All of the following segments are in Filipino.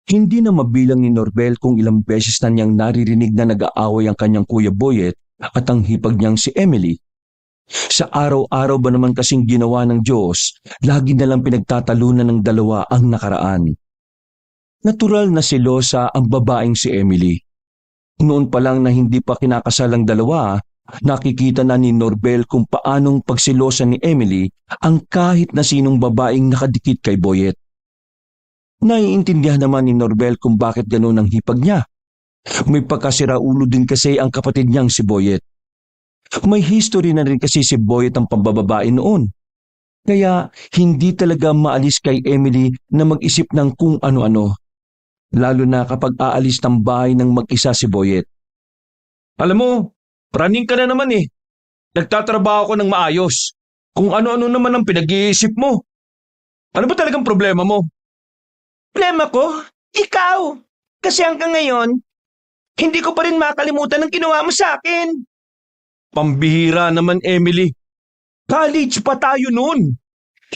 Hindi na mabilang ni Norbel kung ilang beses na niyang naririnig na nag-aaway ang kanyang kuya Boyet at ang hipag niyang si Emily. Sa araw-araw ba naman kasing ginawa ng Diyos, lagi na lang pinagtatalunan ng dalawa ang nakaraan. Natural na selosa ang babaeng si Emily. Noon pa lang na hindi pa kinakasal ang dalawa, nakikita na ni Norbel kung paanong pagsilosa ni Emily ang kahit na sinong babaeng nakadikit kay Boyet. Naiintindihan naman ni Norbel kung bakit ganoon ang hipag niya. May pagkasiraulo din kasi ang kapatid niyang si Boyet. May history na rin kasi si Boyet ang pambababae noon. Kaya hindi talaga maalis kay Emily na mag-isip ng kung ano-ano. Lalo na kapag aalis ng bahay ng mag-isa si Boyet. Alam mo, praning ka na naman eh. Nagtatrabaho ko ng maayos. Kung ano-ano naman ang pinag-iisip mo. Ano ba talagang problema mo? Problema ko? Ikaw! Kasi hanggang ngayon, hindi ko pa rin makalimutan ang ginawa mo sa akin. Pambihira naman, Emily. College pa tayo noon.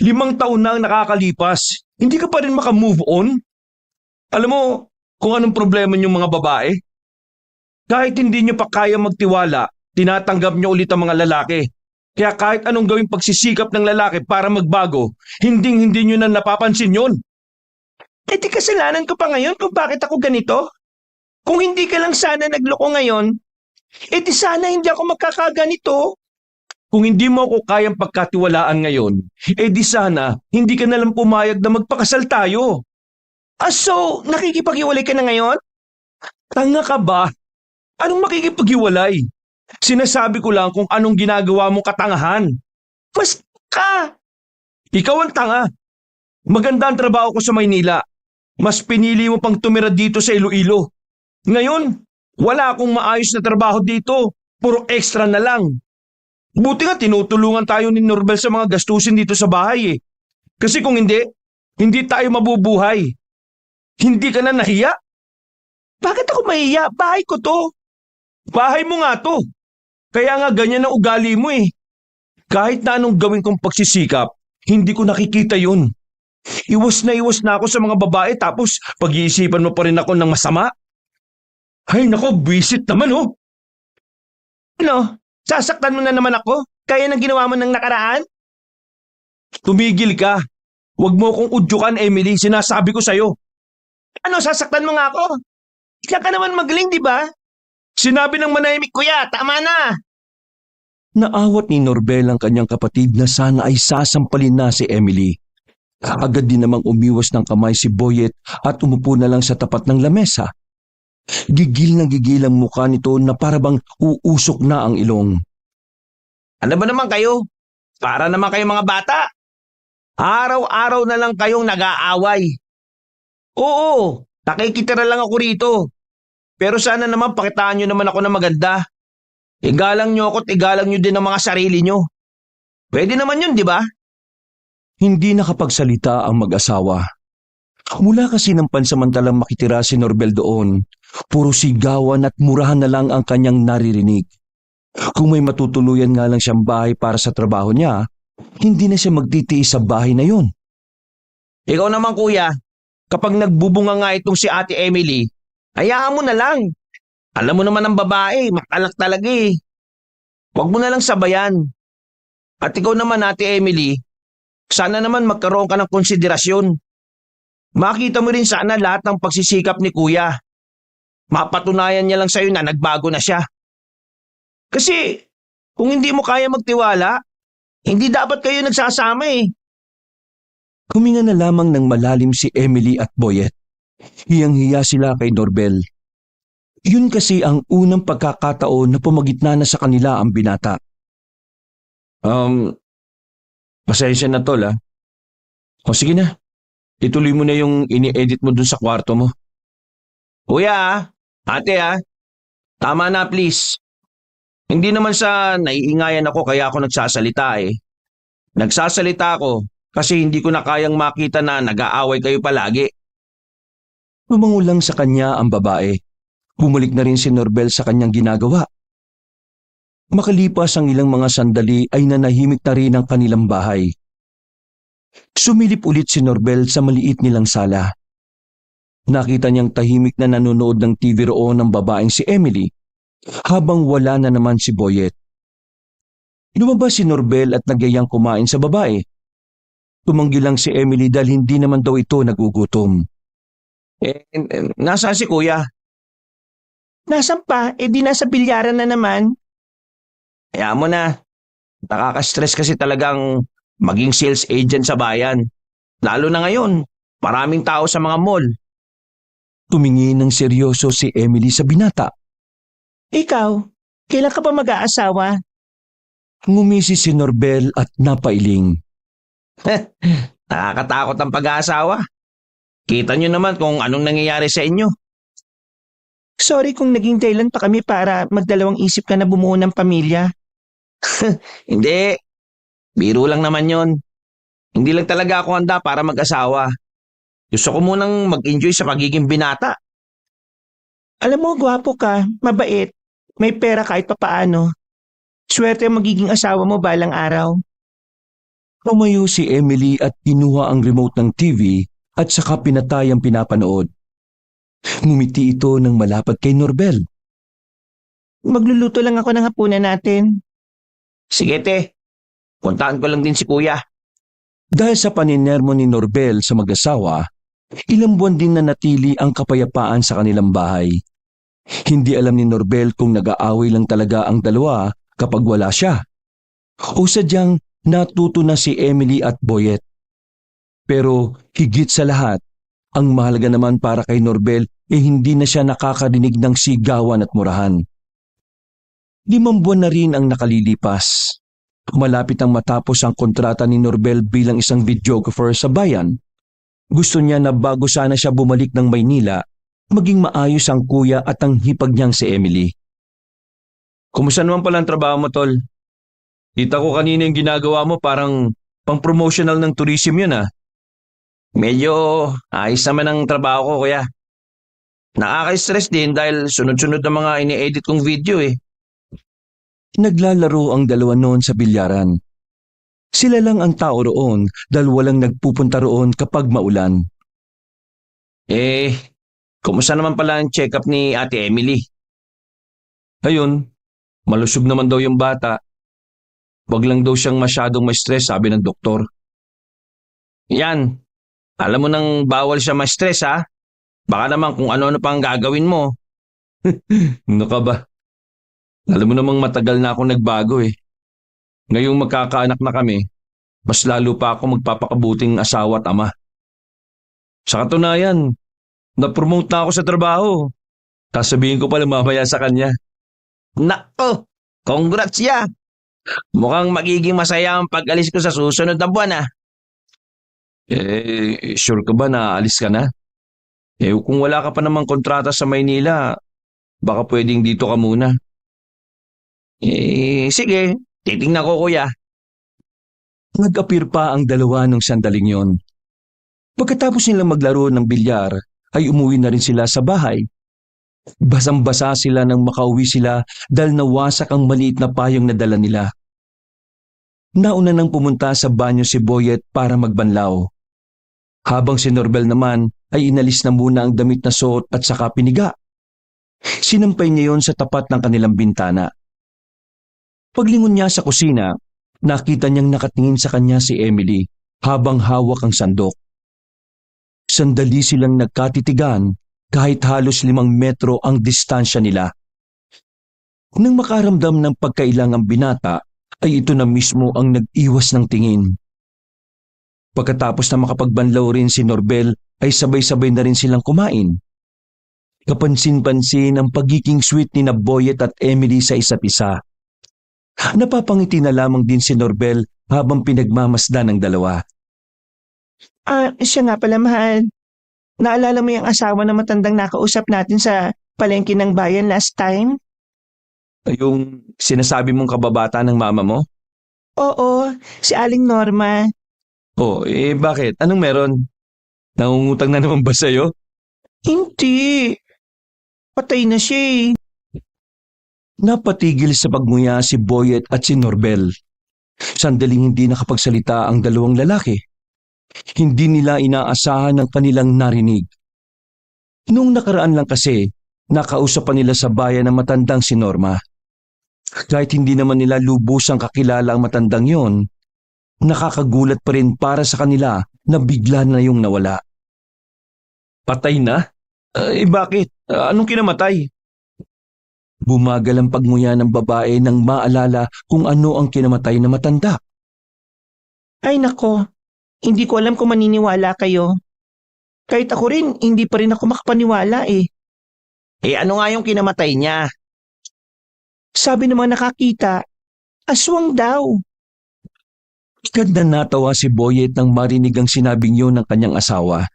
5 taon na ang nakakalipas. Hindi ka pa rin makamove on? Alam mo kung anong problema niyong mga babae? Kahit hindi niyo pa kaya magtiwala, tinatanggap niyo ulit ang mga lalaki. Kaya kahit anong gawing pagsisikap ng lalaki para magbago, hindi niyo na napapansin yon. Eh di kasalanan ko pa ngayon kung bakit ako ganito? Kung hindi ka lang sana nagloko ngayon, eh di sana hindi ako magkakaganito. Kung hindi mo ako kayang pagkatiwalaan ngayon, di sana hindi ka nalang pumayag na magpakasal tayo. So, nakikipag-iwalay ka na ngayon? Tanga ka ba? Anong makikipaghiwalay? Sinasabi ko lang kung anong ginagawa mong katangahan. Basta ka! Ikaw ang tanga. Maganda ang trabaho ko sa Maynila. Mas pinili mo pang tumira dito sa Iloilo. Ngayon, wala akong maayos na trabaho dito. Puro extra na lang. Buti nga tinutulungan tayo ni Norbel sa mga gastusin dito sa bahay eh. Kasi kung hindi tayo mabubuhay. Hindi ka na nahiya? Bakit ako mahiya? Bahay ko to. Bahay mo nga to. Kaya nga ganyan ang ugali mo eh. Kahit na anong gawin kong pagsisikap, hindi ko nakikita yun. Iwas na ako sa mga babae tapos pag-iisipan mo pa rin ako ng masama. Ay nako, visit naman oh. Ano? Sasaktan mo na naman ako? Kaya nang ginawa mo ng nakaraan? Tumigil ka. Huwag mo akong udyukan, Emily. Sinasabi ko sa'yo. Ano, sasaktan mo nga ako? Isla ka naman magaling, di ba? Sinabi ng manahimik, Kuya, tama na! naawat ni Norbel ang kanyang kapatid na sana ay sasampalin na si Emily. Agad din namang umiwas ng kamay si Boyet at umupo na lang sa tapat ng lamesa. Gigil na gigil ang mukha nito na parabang uusok na ang ilong. Ano ba naman kayo? Para naman kayo mga bata. Araw-araw na lang kayong nag-aaway. Oo, nakikitira lang ako rito. Pero sana naman pakitaan nyo naman ako na maganda. Igalang nyo ako at igalang nyo din ang mga sarili nyo. Pwede naman yun, di ba? Hindi nakapagsalita ang mag-asawa. Mula kasi ng pansamantalang makitira si Norbel doon, puro sigawan at murahan na lang ang kanyang naririnig. Kung may matutuluyan nga lang siyang bahay para sa trabaho niya, hindi na siya magtitiis sa bahay na yun. Ikaw naman kuya, kapag nagbubunga nga itong si Ate Emily, hayaan mo na lang. Alam mo naman ang babae, makalak talaga eh. Huwag mo na lang sabayan. At ikaw naman Ate Emily, sana naman magkaroon ka ng konsiderasyon. Makita mo rin sana lahat ng pagsisikap ni kuya. Mapatunayan niya lang sa'yo na nagbago na siya. Kasi kung hindi mo kaya magtiwala, hindi dapat kayo nagsasama eh. Huminga na lamang ng malalim si Emily at Boyet. Hiyang-hiya sila kay Norbel. Yun kasi ang unang pagkakataon na pumagitna na sa kanila ang binata. Pasensya na tol ah. O sige na, ituloy mo na yung ini-edit mo dun sa kwarto mo. Kuya, ate tama na please. Hindi naman sa naiingayan ako kaya ako nagsasalita eh. Nagsasalita ako kasi hindi ko na kayang makita na nag-aaway kayo palagi. Lumangulang sa kanya ang babae. Bumalik na rin si Norbel sa kanyang ginagawa. Makalipas ang ilang mga sandali ay nanahimik na rin ang kanilang bahay. Sumilip ulit si Norbel sa maliit nilang sala. Nakita niyang tahimik na nanonood ng TV roon ng babaeng si Emily habang wala na naman si Boyet. Lumabas si Norbel at nagyayang kumain sa babae. Tumanggi lang si Emily dahil hindi naman daw ito nagugutom. Nasaan si kuya? Nasaan pa? Di nasa bilyaran na naman. Kaya mo na. Nakaka-stress kasi talagang maging sales agent sa bayan. Lalo na ngayon, maraming tao sa mga mall. Tumingin ng seryoso si Emily sa binata. Ikaw, kailan ka pa mag-aasawa? Ngumisi si Norbel at napailing. Nakakatakot ang pag-aasawa. Kita nyo naman kung anong nangyayari sa inyo. Sorry kung naging dahilan pa kami para magdalawang isip ka na bumuo ng pamilya. Hindi. Biro lang naman yon. Hindi lang talaga ako handa para mag-asawa. Gusto ko munang mag-enjoy sa pagiging binata. Alam mo, gwapo ka, mabait, may pera kahit papaano. Swerte ang magiging asawa mo balang araw. Tumayo si Emily at kinuha ang remote ng TV at saka pinatay ang pinapanood. Ngumiti ito ng malapad kay Norbel. Magluluto lang ako ng hapunan natin. Sige te, puntaan ko lang din si kuya. Dahil sa paninermo ni Norbel sa mag-asawa, ilang buwan din na natili ang kapayapaan sa kanilang bahay. Hindi alam ni Norbel kung nag-aaway lang talaga ang dalawa kapag wala siya. O sadyang natuto na si Emily at Boyet. Pero higit sa lahat, ang mahalaga naman para kay Norbel hindi na siya nakakarinig ng sigawan at murahan. 5 buwan na rin ang nakalilipas. Malapit ang matapos ang kontrata ni Norbel bilang isang videographer sa bayan. Gusto niya na bago sana siya bumalik ng Maynila, maging maayos ang kuya at ang hipag niyang si Emily. Kumusta naman pala ang trabaho mo, tol? Kita ko kanina yung ginagawa mo parang pang-promotional ng tourism yun ah. Medyo ayos naman ang trabaho ko, kuya. Nakaka-stress din dahil sunod-sunod na mga ini-edit kong video eh. Naglalaro ang dalawa noon sa bilyaran. Sila lang ang tao roon dahil walang nagpupunta roon kapag maulan. Kumusta naman pala ang check-up ni Ate Emily? Ayun, malusog naman daw yung bata. Wag lang daw siyang masyadong ma-stress, sabi ng doktor. Yan, alam mo nang bawal siya ma-stress ha? Baka naman kung ano-ano pang gagawin mo. Ano ka ba? Alam mo namang matagal na ako nagbago eh. Ngayong magkakaanak na kami, mas lalo pa ako magpapakabuting asawa at ama. Sa katunayan, na-promote na ako sa trabaho. Sasabihin ko pala mamaya sa kanya. Nako, congrats ya! Mukhang magiging masaya ang pag-alis ko sa susunod na buwan ah. Sure ka ba na alis ka na? Kung wala ka pa namang kontrata sa Maynila, baka pwedeng dito ka muna. Sige, titingnan ko kuya. Nag-appear pa ang dalawa nung sandaling yon. Pagkatapos nilang maglaro ng bilyar, ay umuwi na rin sila sa bahay. Basang-basa sila nang makauwi sila dahil nawasak ang maliit na payong na dala nila. Nauna nang pumunta sa banyo si Boyet para magbanlaw. Habang si Norbel naman ay inalis na muna ang damit na suot at saka piniga. Sinampay niya yon sa tapat ng kanilang bintana. Paglingon niya sa kusina, nakita niyang nakatingin sa kanya si Emily habang hawak ang sandok. Sandali silang nagkatitigan kahit halos 5 metro ang distansya nila. Nang makaramdam ng pagkailang ang binata, ay ito na mismo ang nag-iwas ng tingin. Pagkatapos na makapagbanlaw rin si Norbel, ay sabay-sabay na rin silang kumain. Kapansin-pansin ang pagiging sweet ni na Boyet at Emily sa isa't isa. Napapangiti na lamang din si Norbel habang pinagmamasdan ng dalawa. Siya nga pala, mahal. Naalala mo yung asawa na matandang nakausap natin sa palengke ng bayan last time? Yung sinasabi mong kababata ng mama mo? Oo, si Aling Norma. Bakit? Anong meron? Nangungutang na naman ba sa'yo? Hindi. Patay na siya eh. Napatigil sa pagmuya si Boyet at si Norbel. Sandaling hindi nakapagsalita ang dalawang lalaki. Hindi nila inaasahan ang kanilang narinig. Noong nakaraan lang kasi, nakausap pa nila sa bayan ng matandang si Norma. Kahit hindi naman nila lubusang kakilala ang matandang yon, nakakagulat pa rin para sa kanila na bigla na yung nawala. Patay na? Bakit? Anong kinamatay? Bumagal ang pagmuya ng babae nang maalala kung ano ang kinamatay na matanda. Ay nako, hindi ko alam kung maniniwala kayo. Kahit ako rin, hindi pa rin ako makapaniwala eh. Ano nga yung kinamatay niya? Sabi ng mga nakakita, aswang daw. Ganda natawa si Boyet nang marinig ang sinabing yun ng kanyang asawa.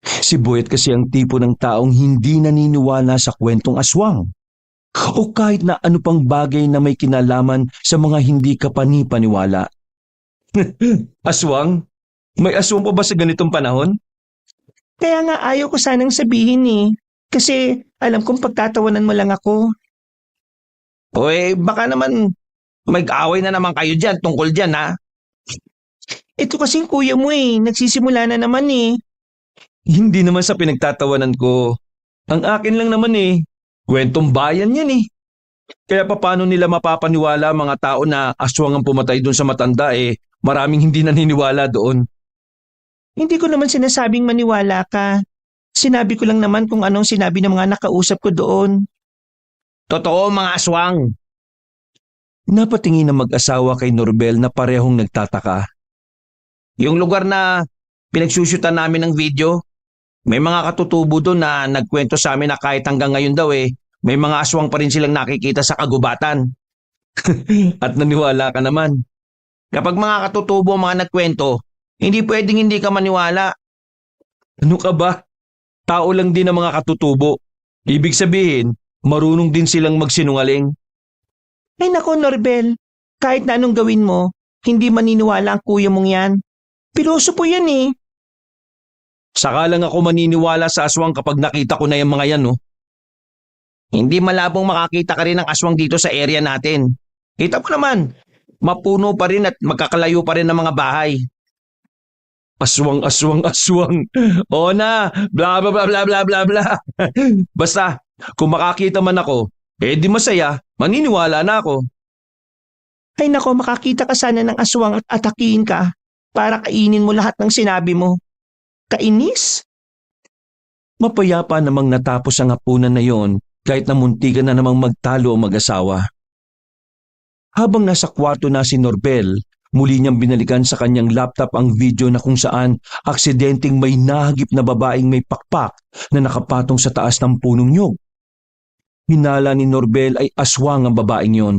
Si Boyet kasi ang tipo ng taong hindi naniniwala sa kwentong aswang. O kahit na ano pang bagay na may kinalaman sa mga hindi kapani-paniwala. Aswang? May aswang pa ba sa ganitong panahon? Kaya nga ayaw ko sanang sabihin eh. Kasi alam kong pagtatawanan mo lang ako. Baka naman may kaaway na naman kayo dyan tungkol dyan ha? Ito kasing kuya mo eh, nagsisimula na naman eh. Hindi naman sa pinagtatawanan ko. Ang akin lang naman eh, kwentong bayan yan eh. Kaya paano nila mapapaniwala mga tao na aswang ang pumatay doon sa matanda maraming hindi naniniwala doon. Hindi ko naman sinasabing maniwala ka. Sinabi ko lang naman kung anong sinabi ng mga nakausap ko doon. Totoo mga aswang. Napatingin ang mag-asawa kay Norbel na parehong nagtataka. Yung lugar na pinagsusyutan namin ng video, may mga katutubo doon na nagkwento sa amin na kahit hanggang ngayon daw may mga aswang pa rin silang nakikita sa kagubatan. At naniwala ka naman. Kapag mga katutubo ang mga nagkwento, hindi pwedeng hindi ka maniwala. Ano ka ba? Tao lang din ang mga katutubo. Ibig sabihin, marunong din silang magsinungaling. Ay nako Norbel, kahit na anong gawin mo, hindi maniniwala ang kuya mong yan. Piloso po yan eh. Saka lang ako maniniwala sa aswang kapag nakita ko na yung mga yan, no? Hindi malabong makakita ka rin ng aswang dito sa area natin. Kita mo naman, mapuno pa rin at magkakalayo pa rin ng mga bahay. Aswang, aswang, aswang. Oo na, bla bla bla bla bla bla bla. Basta, kung makakita man ako, di masaya, maniniwala na ako. Ay nako, makakita ka sana ng aswang at atakihin ka para kainin mo lahat ng sinabi mo. Kainis? Mapayapa namang natapos ang hapunan na yon kahit na muntikan na namang magtalo ang mag-asawa. Habang nasa kwarto na si Norbel, muli niyang binalikan sa kanyang laptop ang video na kung saan aksidenteng may nahagip na babaeng may pakpak na nakapatong sa taas ng punong nyog. Hinala ni Norbel ay aswang ang babaeng yon.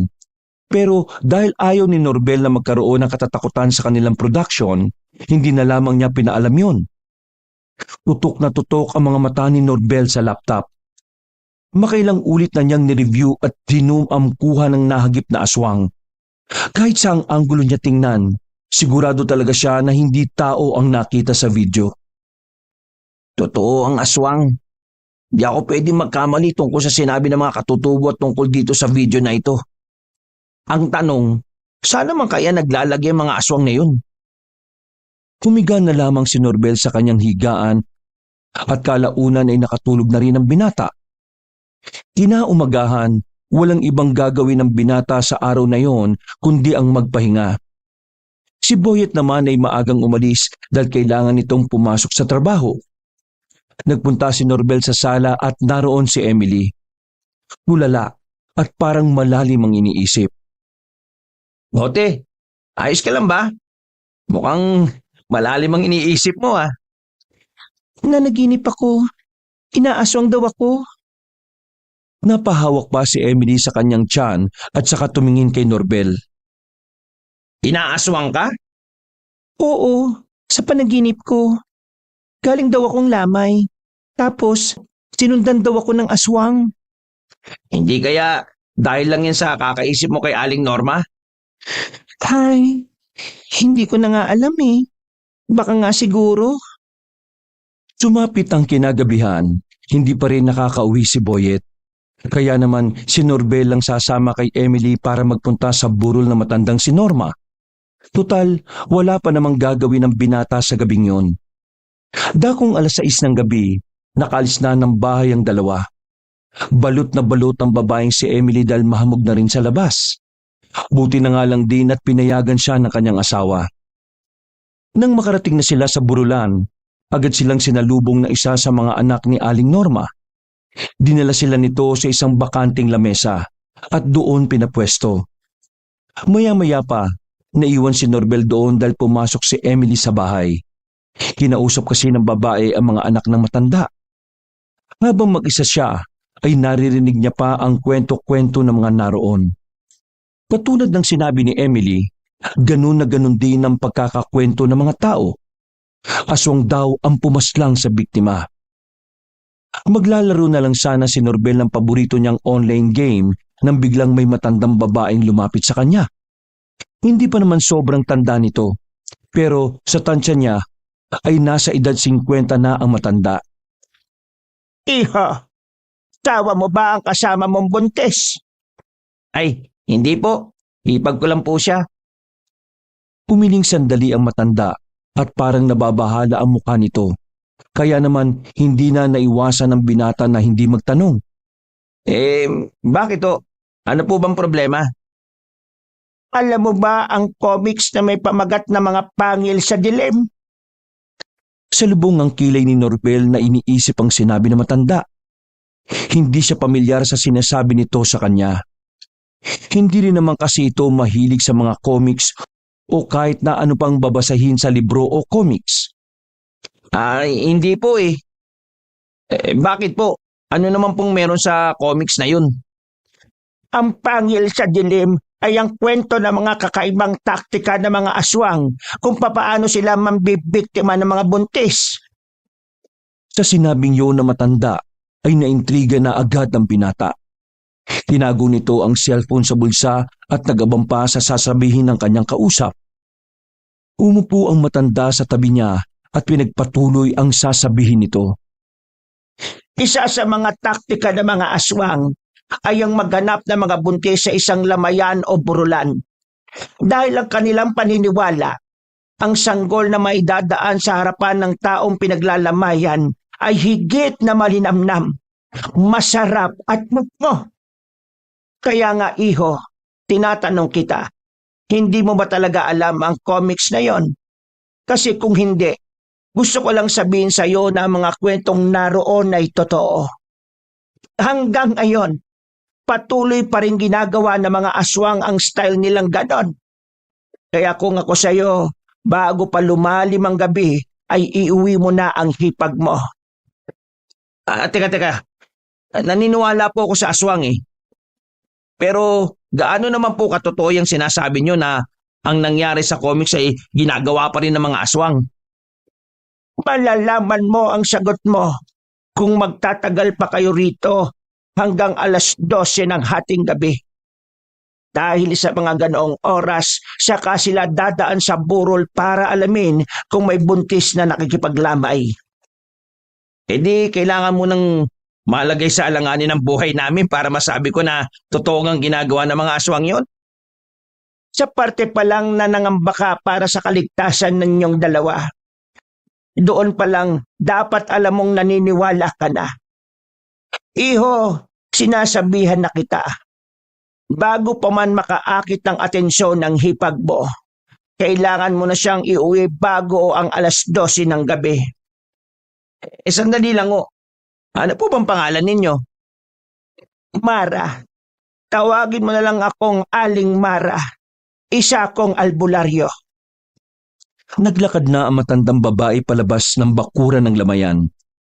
Pero dahil ayaw ni Norbel na magkaroon ng katatakutan sa kanilang production, hindi na lamang niya pinaalam yon. Tutok na tutok ang mga mata ni Norbel sa laptop. Makailang ulit na niyang nireview at dinum ang kuha ng nahagip na aswang. Kahit sa ang anggulo niya tingnan, sigurado talaga siya na hindi tao ang nakita sa video. Totoo ang aswang. Di ako pwedeng magkamali tungkol sa sinabi ng mga katutubo at tungkol dito sa video na ito. Ang tanong, saan naman kaya naglalagay ang mga aswang na yun? Humiga na lamang si Norbel sa kanyang higaan at kalaunan ay nakatulog na rin ang binata. Kinaumagahan, walang ibang gagawin ng binata sa araw na yon kundi ang magpahinga. Si Boyet naman ay maagang umalis dahil kailangan nitong pumasok sa trabaho. Nagpunta si Norbel sa sala at naroon si Emily. Tulala at parang malalim ang iniisip. Bote, ayos ka lang ba? Mukhang malalim ang iniisip mo ah. Nanaginip ako. Inaaswang daw ako. Napahawak pa si Emily sa kanyang tiyan at saka tumingin kay Norbel. Inaaswang ka? Oo, sa panaginip ko. Galing daw akong lamay. Tapos, sinundan daw ako ng aswang. Hindi kaya dahil lang yan sa kakaisip mo kay Aling Norma? Hay, hindi ko na nga alam eh. Baka nga siguro. Sumapit ang kinagabihan, hindi pa rin nakakauwi si Boyet. Kaya naman si Norbel lang sasama kay Emily para magpunta sa burol na matandang si Norma. Tutal, wala pa namang gagawin ng binata sa gabing yon. Dakong 6:00 ng gabi, nakaalis na ng bahay ang dalawa. Balot na balot ang babaeng si Emily dahil mahamog na rin sa labas. Buti na nga lang din at pinayagan siya ng kanyang asawa. Nang makarating na sila sa burulan, agad silang sinalubong na isa sa mga anak ni Aling Norma. Dinala sila nito sa isang bakanting lamesa at doon pinapwesto. Maya-maya pa, naiwan si Norbel doon dahil pumasok si Emily sa bahay. Kinausap kasi ng babae ang mga anak ng matanda. Habang mag-isa siya, ay naririnig niya pa ang kwento-kwento ng mga naroon. Katulad ng sinabi ni Emily, ganun na ganun din ang pagkakakwento ng mga tao. Aswang daw ang pumaslang sa biktima. Maglalaro na lang sana si Norbel ng paborito niyang online game nang biglang may matandang babaeng lumapit sa kanya. Hindi pa naman sobrang tanda nito, pero sa tansya niya ay nasa edad 50 na ang matanda. Iho, tawa mo ba ang kasama mong buntis? Ay, hindi po. Hipag ko lang po siya. Pumiling sandali ang matanda at parang nababahala ang mukha nito. Kaya naman hindi na naiwasan ng binata na hindi magtanong. Bakit to? Ano po bang problema? Alam mo ba ang comics na may pamagat na mga pangil sa dilim? Salubong ang kilay ni Norbel na iniisip ang sinabi ng matanda. Hindi siya pamilyar sa sinasabi nito sa kanya. Hindi rin naman kasi ito mahilig sa mga comics o kahit na ano pang babasahin sa libro o comics. Ay, hindi po eh. Bakit po? Ano naman pong meron sa comics na yun? Ang pangil sa dilim ay ang kwento ng mga kakaibang taktika ng mga aswang kung papaano sila mambibiktima ng mga buntis. Sa sinabing yun na matanda ay naintriga na agad ang binata. Tinago nito ang cellphone sa bulsa at nagabang pa sa sasabihin ng kanyang kausap. Umupo ang matanda sa tabi niya at pinagpatuloy ang sasabihin nito. Isa sa mga taktika ng mga aswang ay ang maghanap ng mga buntis sa isang lamayan o burulan. Dahil ang kanilang paniniwala, ang sanggol na may dadaan sa harapan ng taong pinaglalamayan ay higit na malinamnam, masarap at mukmo. Kaya nga iho, tinatanong kita, hindi mo ba talaga alam ang comics na yon? Kasi kung hindi, gusto ko lang sabihin sa iyo na ang mga kwentong naroon ay totoo. Hanggang ngayon, patuloy pa rin ginagawa ng mga aswang ang style nilang ganon. Kaya kung ako sa iyo, bago pa lumalim ang gabi, ay iuwi mo na ang hipag mo. Teka. Naniniwala po ako sa aswang eh. Pero gaano naman po katotoo yung sinasabi nyo na ang nangyari sa comics ay ginagawa pa rin ng mga aswang? Malalaman mo ang sagot mo kung magtatagal pa kayo rito hanggang 12:00 ng hating gabi. Dahil sa mga ganoong oras, saka sila dadaan sa burol para alamin kung may buntis na nakikipaglamay. Di kailangan mo nang malagay sa alanganin ng buhay namin para masabi ko na totoo ang ginagawa ng mga aswang yon. Sa parte pa lang na nangamba ka para sa kaligtasan ng inyong dalawa. Doon pa lang dapat alam mong naniniwala ka na. Iho, sinasabihan na kita. Bago pa man makaakit ng atensyon ng hipag mo, kailangan mo na siyang iuwi bago ang 12:00 ng gabi. Sandali lang o. Ano po bang pangalan ninyo? Mara, tawagin mo na lang akong Aling Mara. Isa akong albularyo. Naglakad na ang matandang babae palabas ng bakuran ng lamayan.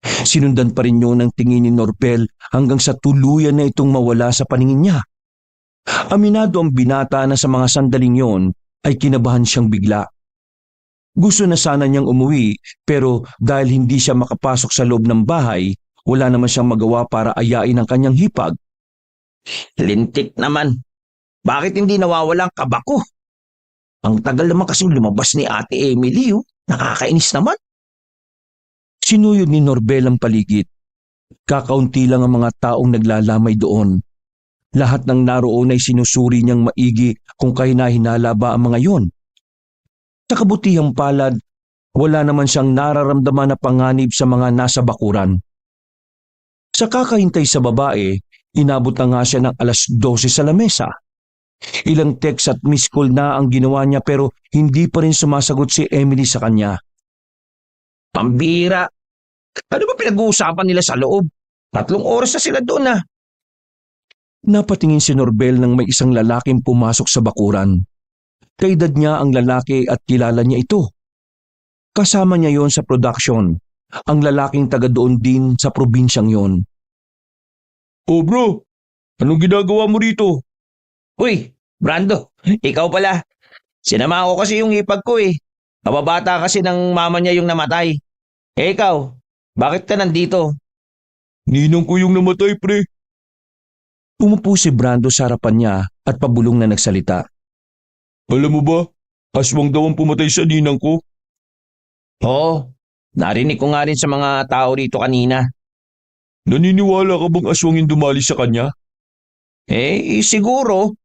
Sinundan pa rin yun ng tingin ni Norbel hanggang sa tuluyan na itong mawala sa paningin niya. Aminado ang binata na sa mga sandaling yon ay kinabahan siyang bigla. Gusto na sana niyang umuwi pero dahil hindi siya makapasok sa loob ng bahay, wala naman siyang magawa para ayain ang kanyang hipag. Lintik naman. Bakit hindi nawawala ang kaba ko? Ang tagal naman kasing lumabas ni Ate Emily. Nakakainis naman. Sinuyod ni Norbel ang paligid. Kakaunti lang ang mga taong naglalamay doon. Lahat ng naroon ay sinusuri niyang maigi kung kahinahinala ba ang mga yon. Sa kabutihang palad, wala naman siyang nararamdaman na panganib sa mga nasa bakuran. Sa kakahintay sa babae, inabot na nga siya ng 12:00 sa lamesa. Ilang text at miss call na ang ginawa niya pero hindi pa rin sumasagot si Emily sa kanya. Pambira. Ano ba pinag-uusapan nila sa loob? 3 oras na sila doon ah. Napatingin si Norbel nang may isang lalaking pumasok sa bakuran. Kaedad niya ang lalaki at kilala niya ito. Kasama niya yon sa production, ang lalaking taga doon din sa probinsyang yon. "Oh bro, anong ginagawa mo rito?" Uy, Brando, ikaw pala. Sinama ko kasi yung hipag ko eh. Kababata kasi ng mama niya yung namatay. Eh ikaw, bakit ka nandito? "Ninong ko yung namatay, pre." Umupo si Brando sa harapan niya at pabulong na nagsalita. "Alam mo ba, aswang daw ang pumatay sa ninang ko." Oo, narinig ko nga rin sa mga tao rito kanina. "Naniniwala ka bang aswang yung dumali sa kanya?" Siguro.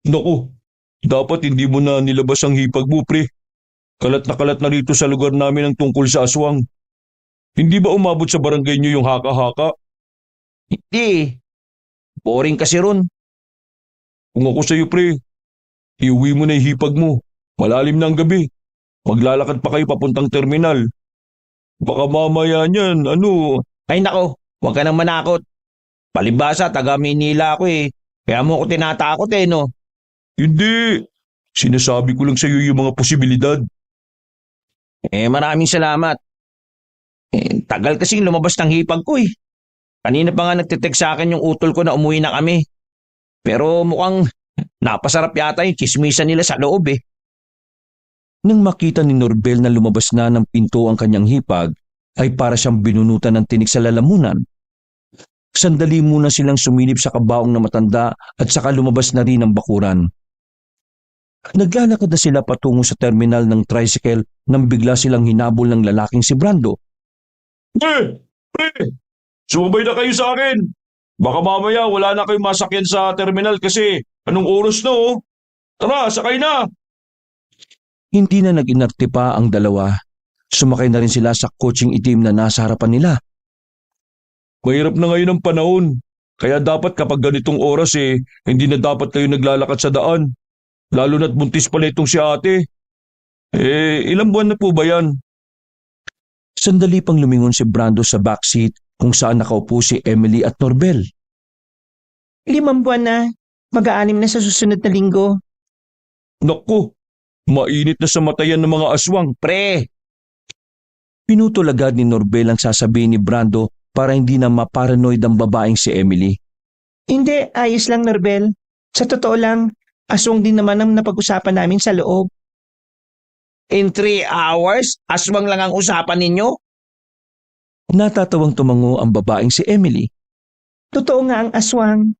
"Naku, dapat hindi mo na nilabas ang hipag mo, pre. Kalat na rito sa lugar namin ang tungkol sa aswang. Hindi ba umabot sa barangay niyo yung haka-haka?" Hindi. Boring kasi ron. "Kung ako sa'yo, pre, iuwi mo na yung hipag mo. Malalim na ang gabi. Maglalakad pa kayo papuntang terminal. Baka mamaya niyan, Ay nako, huwag ka nang manakot. Palibhasa, taga Manila ako eh. Kaya mo ko tinatakot eh no. Hindi. Sinasabi ko lang sa'yo yung mga posibilidad." Maraming salamat. Tagal kasing lumabas ng hipag ko eh. Kanina pa nga nagtitext sa akin yung utol ko na umuwi na kami. Pero mukhang napasarap yata yung chismisan nila sa loob eh. Nang makita ni Norbel na lumabas na ng pinto ang kanyang hipag, ay para siyang binunutan ng tinik sa lalamunan. Sandali muna silang sumilip sa kabaong na matanda at saka lumabas na rin ang bakuran. Naglalakad na sila patungo sa terminal ng tricycle nang bigla silang hinabol ng lalaking si Brando. "Pre! Sumabay na kayo sa akin! Baka mamaya wala na kayong masakyan sa terminal kasi anong oras na oh! Tara, sakay na!" Hindi na nag-inarte pa ang dalawa. Sumakay na rin sila sa kotseng itim na nasa harapan nila. "Mahirap na ngayon ang panahon. Kaya dapat kapag ganitong oras hindi na dapat kayo naglalakad sa daan. Lalo na't buntis pala itong si ate. Ilang buwan na po ba yan?" Sandali pang lumingon si Brando sa backseat kung saan nakaupo si Emily at Norbel. 5 buwan na. Mag-aanim na sa susunod na linggo. "Naku, mainit na sa mata yan ng mga aswang." Pre, Pinutol agad ni Norbel ang sasabihin ni Brando para hindi na maparanoid ang babaeng si Emily. Hindi, ayos lang Norbel. Sa totoo lang, aswang din naman ang napag-usapan namin sa loob. in 3 hours, aswang lang ang usapan ninyo? Natatawang tumango ang babaeng si Emily. Totoo nga ang aswang.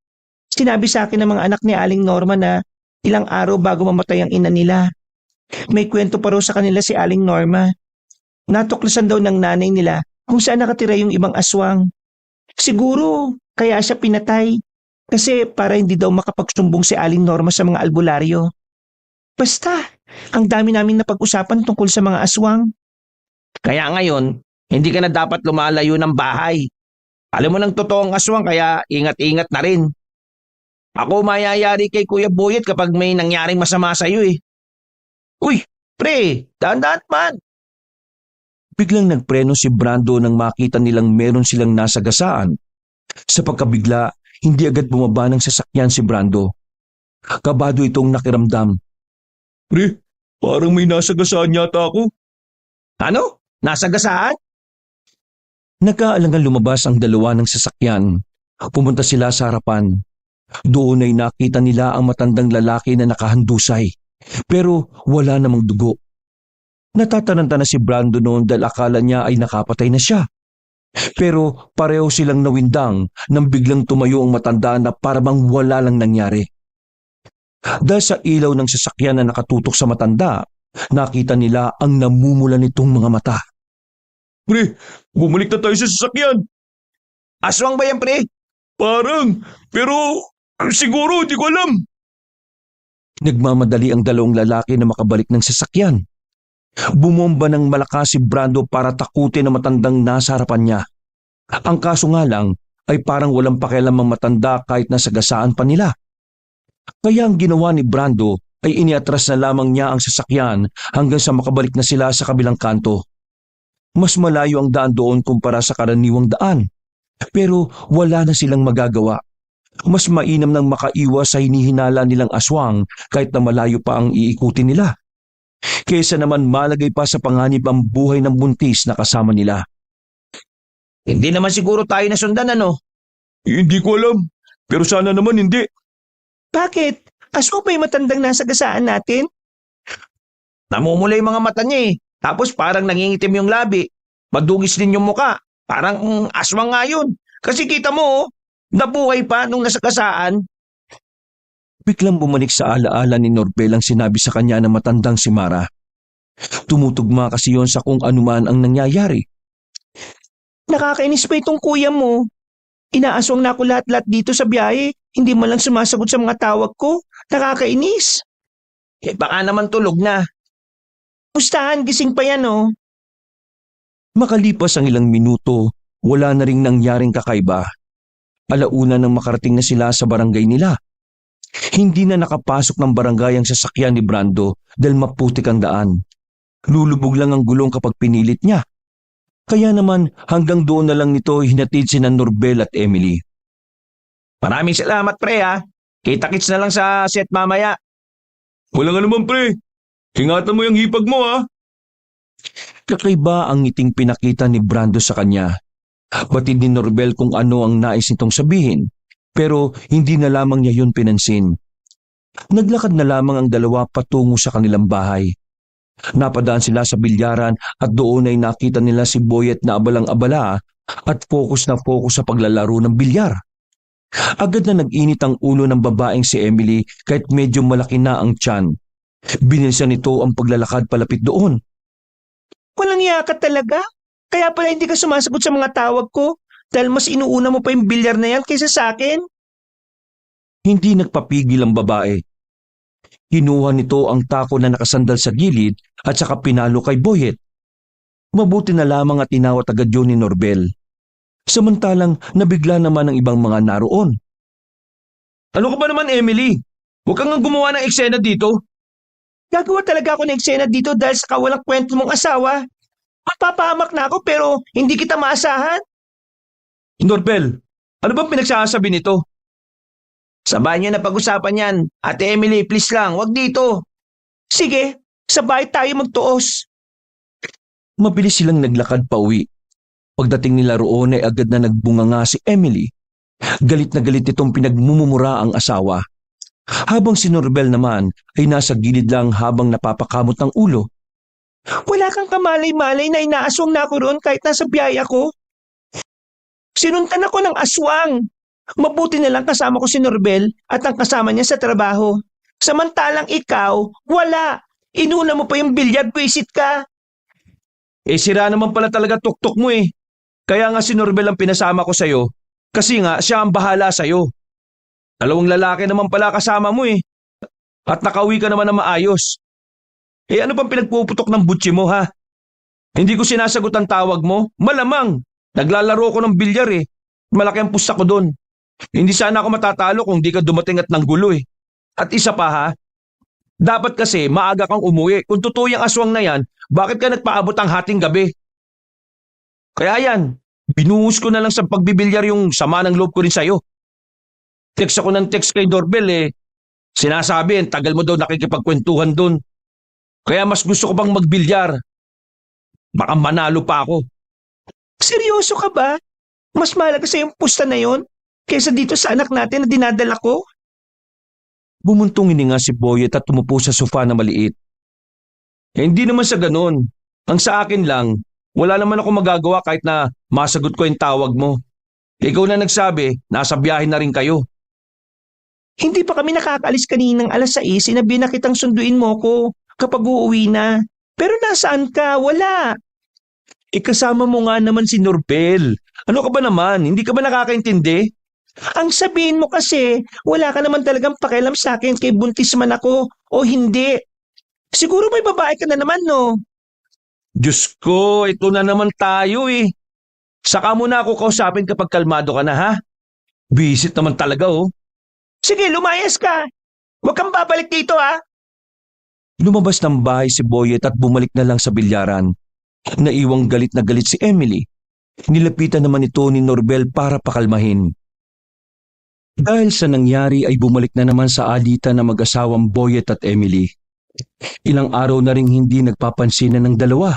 Sinabi sa akin ng mga anak ni Aling Norma na ilang araw bago mamatay ang ina nila. May kwento pa raw sa kanila si Aling Norma. Natuklasan daw ng nanay nila kung saan nakatira yung ibang aswang. Siguro kaya siya pinatay kasi para hindi daw makapagsumbong si Aling Norma sa mga albularyo. Basta, ang dami namin napag-usapan tungkol sa mga aswang. Kaya ngayon, hindi ka na dapat lumalayo ng bahay. Alam mo ng totoong aswang kaya ingat-ingat na rin. Ako mayayari kay Kuya Boyet kapag may nangyaring masama sa'yo eh. Uy, pre, dahan-dahan man. Biglang nagpreno si Brando nang makita nilang meron silang nasagasaan. Sa pagkabigla, hindi agad bumaba ng sasakyan si Brando. Kabado itong nakiramdam. "Pre, parang may nasagasaan yata ako." Ano? Nasagasaan? Nagkaalangan lumabas ang dalawa ng sasakyan. Pumunta sila sa harapan. Doon ay nakita nila ang matandang lalaki na nakahandusay. Pero wala namang dugo. Natataranta na si Brando noon dahil akala niya ay nakapatay na siya. Pero pareho silang nawindang nang biglang tumayo ang matanda na parang wala lang nangyari. Dahil sa ilaw ng sasakyan na nakatutok sa matanda, nakita nila ang namumula nitong mga mata. "Pre, bumalik na tayo sa sasakyan." Aswang ba yan, pre? "Parang, pero siguro hindi ko alam." Nagmamadali ang dalawang lalaki na makabalik ng sasakyan. Bumomba ng malakas si Brando para takutin ang matandang nasa harapan niya. Ang kaso nga lang, ay parang walang pakialam ang matanda kahit nasagasaan pa nila. Kaya ang ginawa ni Brando ay iniatras na lamang niya ang sasakyan hanggang sa makabalik na sila sa kabilang kanto. Mas malayo ang daan doon kumpara sa karaniwang daan. Pero wala na silang magagawa. Mas mainam nang makaiwas sa hinihinala nilang aswang kahit na malayo pa ang iikutin nila. Kaysa naman malagay pa sa panganib ang buhay ng buntis na kasama nila. Hindi naman siguro tayo nasundan ano? Hindi ko alam, pero sana naman hindi. Bakit? Aswang pa yung matandang nasagasaan natin? Namumula yung mga mata niya eh. Tapos parang nangingitim yung labi. Madugis din yung muka. Parang aswang nga yun. Kasi kita mo, nabuhay pa nung nasagasaan. Biglang bumalik sa alaala ni Norbel ang sinabi sa kanya ng matandang si Mara. Tumutugma kasi yon sa kung anuman ang nangyayari. Nakakainis pa itong kuya mo. Inaaswang na ako lahat-lahat dito sa biyahe. Hindi man lang sumasagot sa mga tawag ko. Nakakainis. Eh baka naman tulog na. Pustahan, gising pa yan oh. Makalipas ang ilang minuto, wala na ring nangyaring kakaiba. Alauna nang makarating na sila sa barangay nila. Hindi na nakapasok ng barangay ang sasakyan ni Brando dahil maputik ang daan. Lulubog lang ang gulong kapag pinilit niya. Kaya naman hanggang doon na lang nito hinatid sina Norbel at Emily. Maraming salamat pre ha. Kita-kits na lang sa set mamaya. Wala nga naman pre. Ingatan mo yung hipag mo ha. Kakaiba ang ngiting pinakita ni Brando sa kanya. Batid ni Norbel kung ano ang nais nitong sabihin, pero hindi na lamang niya yun pinansin. Naglakad na lamang ang dalawa patungo sa kanilang bahay. Napadaan sila sa bilyaran at doon ay nakita nila si Boyet na abalang-abala at focus na focus sa paglalaro ng bilyar. Agad na nag-init ang ulo ng babaeng si Emily kahit medyo malaki na ang tiyan. Binilisan nito ang paglalakad palapit doon. Walang yaka talaga. Kaya pala hindi ka sumasagot sa mga tawag ko dahil mas inuuna mo pa yung bilyar na yan kaysa sa akin. Hindi nagpapigil ang babae. Kinuha nito ang tako na nakasandal sa gilid at saka pinalo kay Boyet. Mabuti na lamang at inawat agad yun ni Norbel. Samantalang nabigla naman ang ibang mga naroon. Ano ka ba naman Emily? Huwag kang nga gumawa ng eksena dito. Gagawa talaga ako ng eksena dito dahil sa kawalang kwento mong asawa. Mapapahamak na ako pero hindi kita maasahan. Norbel, ano bang pinagsasabi nito? Sabay niyo na pag-usapan yan. Ate Emily, please lang, wag dito. Sige, sabay tayo magtuos. Mabilis silang naglakad pa uwi. Pagdating nila roon ay agad na nagbunganga si Emily. Galit na galit itong pinagmumura ang asawa. Habang si Norbel naman ay nasa gilid lang habang napapakamot ng ulo. Wala kang kamalay-malay na inaaswang na ako roon kahit nasa biyaya ko. Sinuntan ako ng aswang. Mabuti na lang kasama ko si Norbel at ang kasama niya sa trabaho. Samantalang ikaw, wala. Inuna mo pa yung bilyard, visit ka. Eh sira naman pala talaga tuktok mo eh. Kaya nga si Norbel ang pinasama ko sa'yo. Kasi nga siya ang bahala sa'yo. Dalawang lalaki naman pala kasama mo eh. At nakauwi ka naman na maayos. Eh ano pang pinagpuputok ng butsi mo ha? Hindi ko sinasagot ang tawag mo? Malamang. Naglalaro ko ng bilyar eh. Malaki ang pusta ko doon. Hindi sana ako matatalo kung di ka dumating at nanggulo eh. At isa pa ha, dapat kasi maaga kang umuwi. Kung totoo yung aswang na yan, bakit ka nagpaabot ang hating gabi? Kaya yan, binuhos ko na lang sa pagbibilyar yung sama ng loob ko rin sa'yo. Text ako ng text kay Doorbell eh. Sinasabi, tagal mo daw nakikipagkwentuhan doon. Kaya mas gusto ko pang magbilyar. Baka manalo pa ako. Seryoso ka ba? Mas mahalaga sa yung pusta na yon kaysa dito sa anak natin na dinadala ko? Bumuntong hininga si Boyet at tumupo sa sofa na maliit. Eh, hindi naman sa ganun. Ang sa akin lang, wala naman ako magagawa kahit na masagot ko yung tawag mo. Ikaw na nagsabi, nasa biyahe na rin kayo. Hindi pa kami nakakaalis kaninang alas 6, sinabi na kitang sunduin mo ko kapag uuwi na. Pero nasaan ka? Wala. Ikasama mo nga naman si Norbel. Ano ka ba naman? Hindi ka ba nakakaintindi? Ang sabihin mo kasi, wala ka naman talagang pakialam sa akin kay buntis man ako o hindi. Siguro may babae ka na naman, no? Diyos ko, ito na naman tayo eh. Saka mo na ako kausapin kapag kalmado ka na, ha? Visit naman talaga, oh. Sige, lumayas ka. Huwag kang babalik dito, ha? Lumabas ng bahay si Boyet at bumalik na lang sa bilyaran. Naiwang galit na galit si Emily. Nilapitan naman ito ni Norbel para pakalmahin. Dahil sa nangyari ay bumalik na naman sa alitan ng mag-asawang Boyet at Emily. Ilang araw na ring hindi nagpapansinan ng dalawa.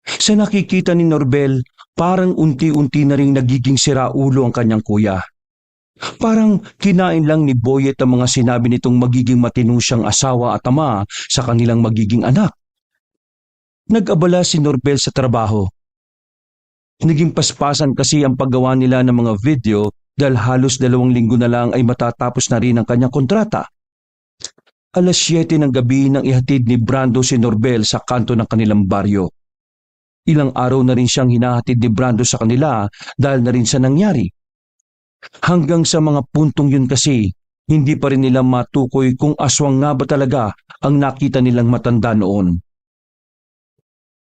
Sa nakikita ni Norbel, parang unti-unti na ring nagiging siraulo ang kanyang kuya. Parang kinain lang ni Boyet ang mga sinabi nitong magiging matino siyang asawa at ama sa kanilang magiging anak. Nag-abala si Norbel sa trabaho. Naging paspasan kasi ang paggawa nila ng mga video dahil halos 2 linggo na lang ay matatapos na rin ang kanyang kontrata. Alas 7 ng gabi nang ihatid ni Brando si Norbel sa kanto ng kanilang baryo. Ilang araw na rin siyang hinahatid ni Brando sa kanila dahil na rin sa nangyari. Hanggang sa mga puntong yun kasi, hindi pa rin nila matukoy kung aswang nga ba talaga ang nakita nilang matanda noon.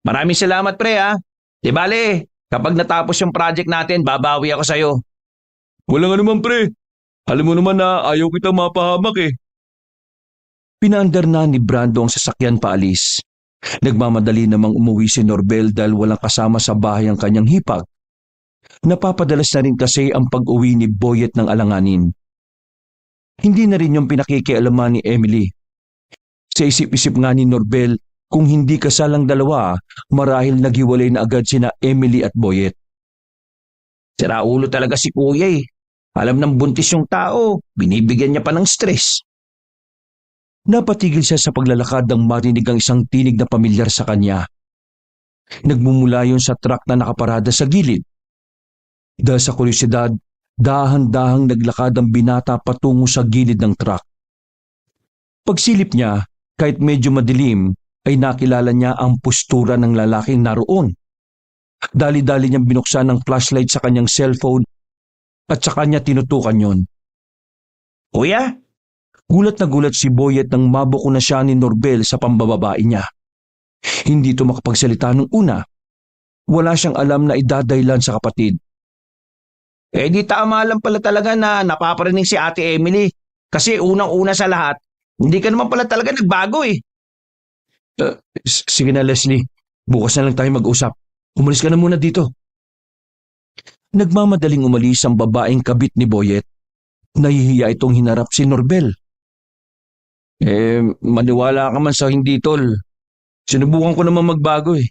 Maraming salamat, pre, ha? Di bale, kapag natapos yung project natin, babawi ako sa'yo. Walang anuman pre. Alam mo naman na ayaw kita mapahamak eh. Pinaandar na ni Brando ang sasakyan paalis. Nagmamadali namang umuwi si Norbel dahil walang kasama sa bahay ang kanyang hipag. Napapadalas na rin kasi ang pag-uwi ni Boyet ng alanganin. Hindi na rin yung pinakikialaman ni Emily. Sa isip-isip nga ni Norbel, kung hindi kasalang dalawa, marahil naghiwalay na agad sina Emily at Boyet. Siraulo talaga si kuya, eh. Alam ng buntis yung tao, binibigyan niya pa ng stress. Napatigil siya sa paglalakad nang marinig ang isang tinig na pamilyar sa kanya. Nagmumula yun sa truck na nakaparada sa gilid. Dahil sa kuryosidad, dahan-dahang naglakad ang binata patungo sa gilid ng truck. Pagsilip niya, kahit medyo madilim, ay nakilala niya ang postura ng lalaking naroon. Dali-dali niyang binuksan ang flashlight sa kanyang cellphone at sa kanya tinutukan yon. Kuya? Gulat na gulat si Boyet nang mabuko na siya ni Norbel sa pambababae niya. Hindi ito makapagsalita nung una. Wala siyang alam na idadaylan sa kapatid. Eh di tama lang pala talaga na napaparinig si Ate Emily. Kasi unang-una sa lahat, hindi ka naman pala talaga nagbago, eh. Sige na Leslie, bukas na lang tayo mag-usap. Umalis ka na muna dito. Nagmamadaling umalis ang babaeng kabit ni Boyet. Nahihiya itong hinarap si Norbel. Maniwala ka man sa hindi, tol. Sinubukan ko naman magbago, eh.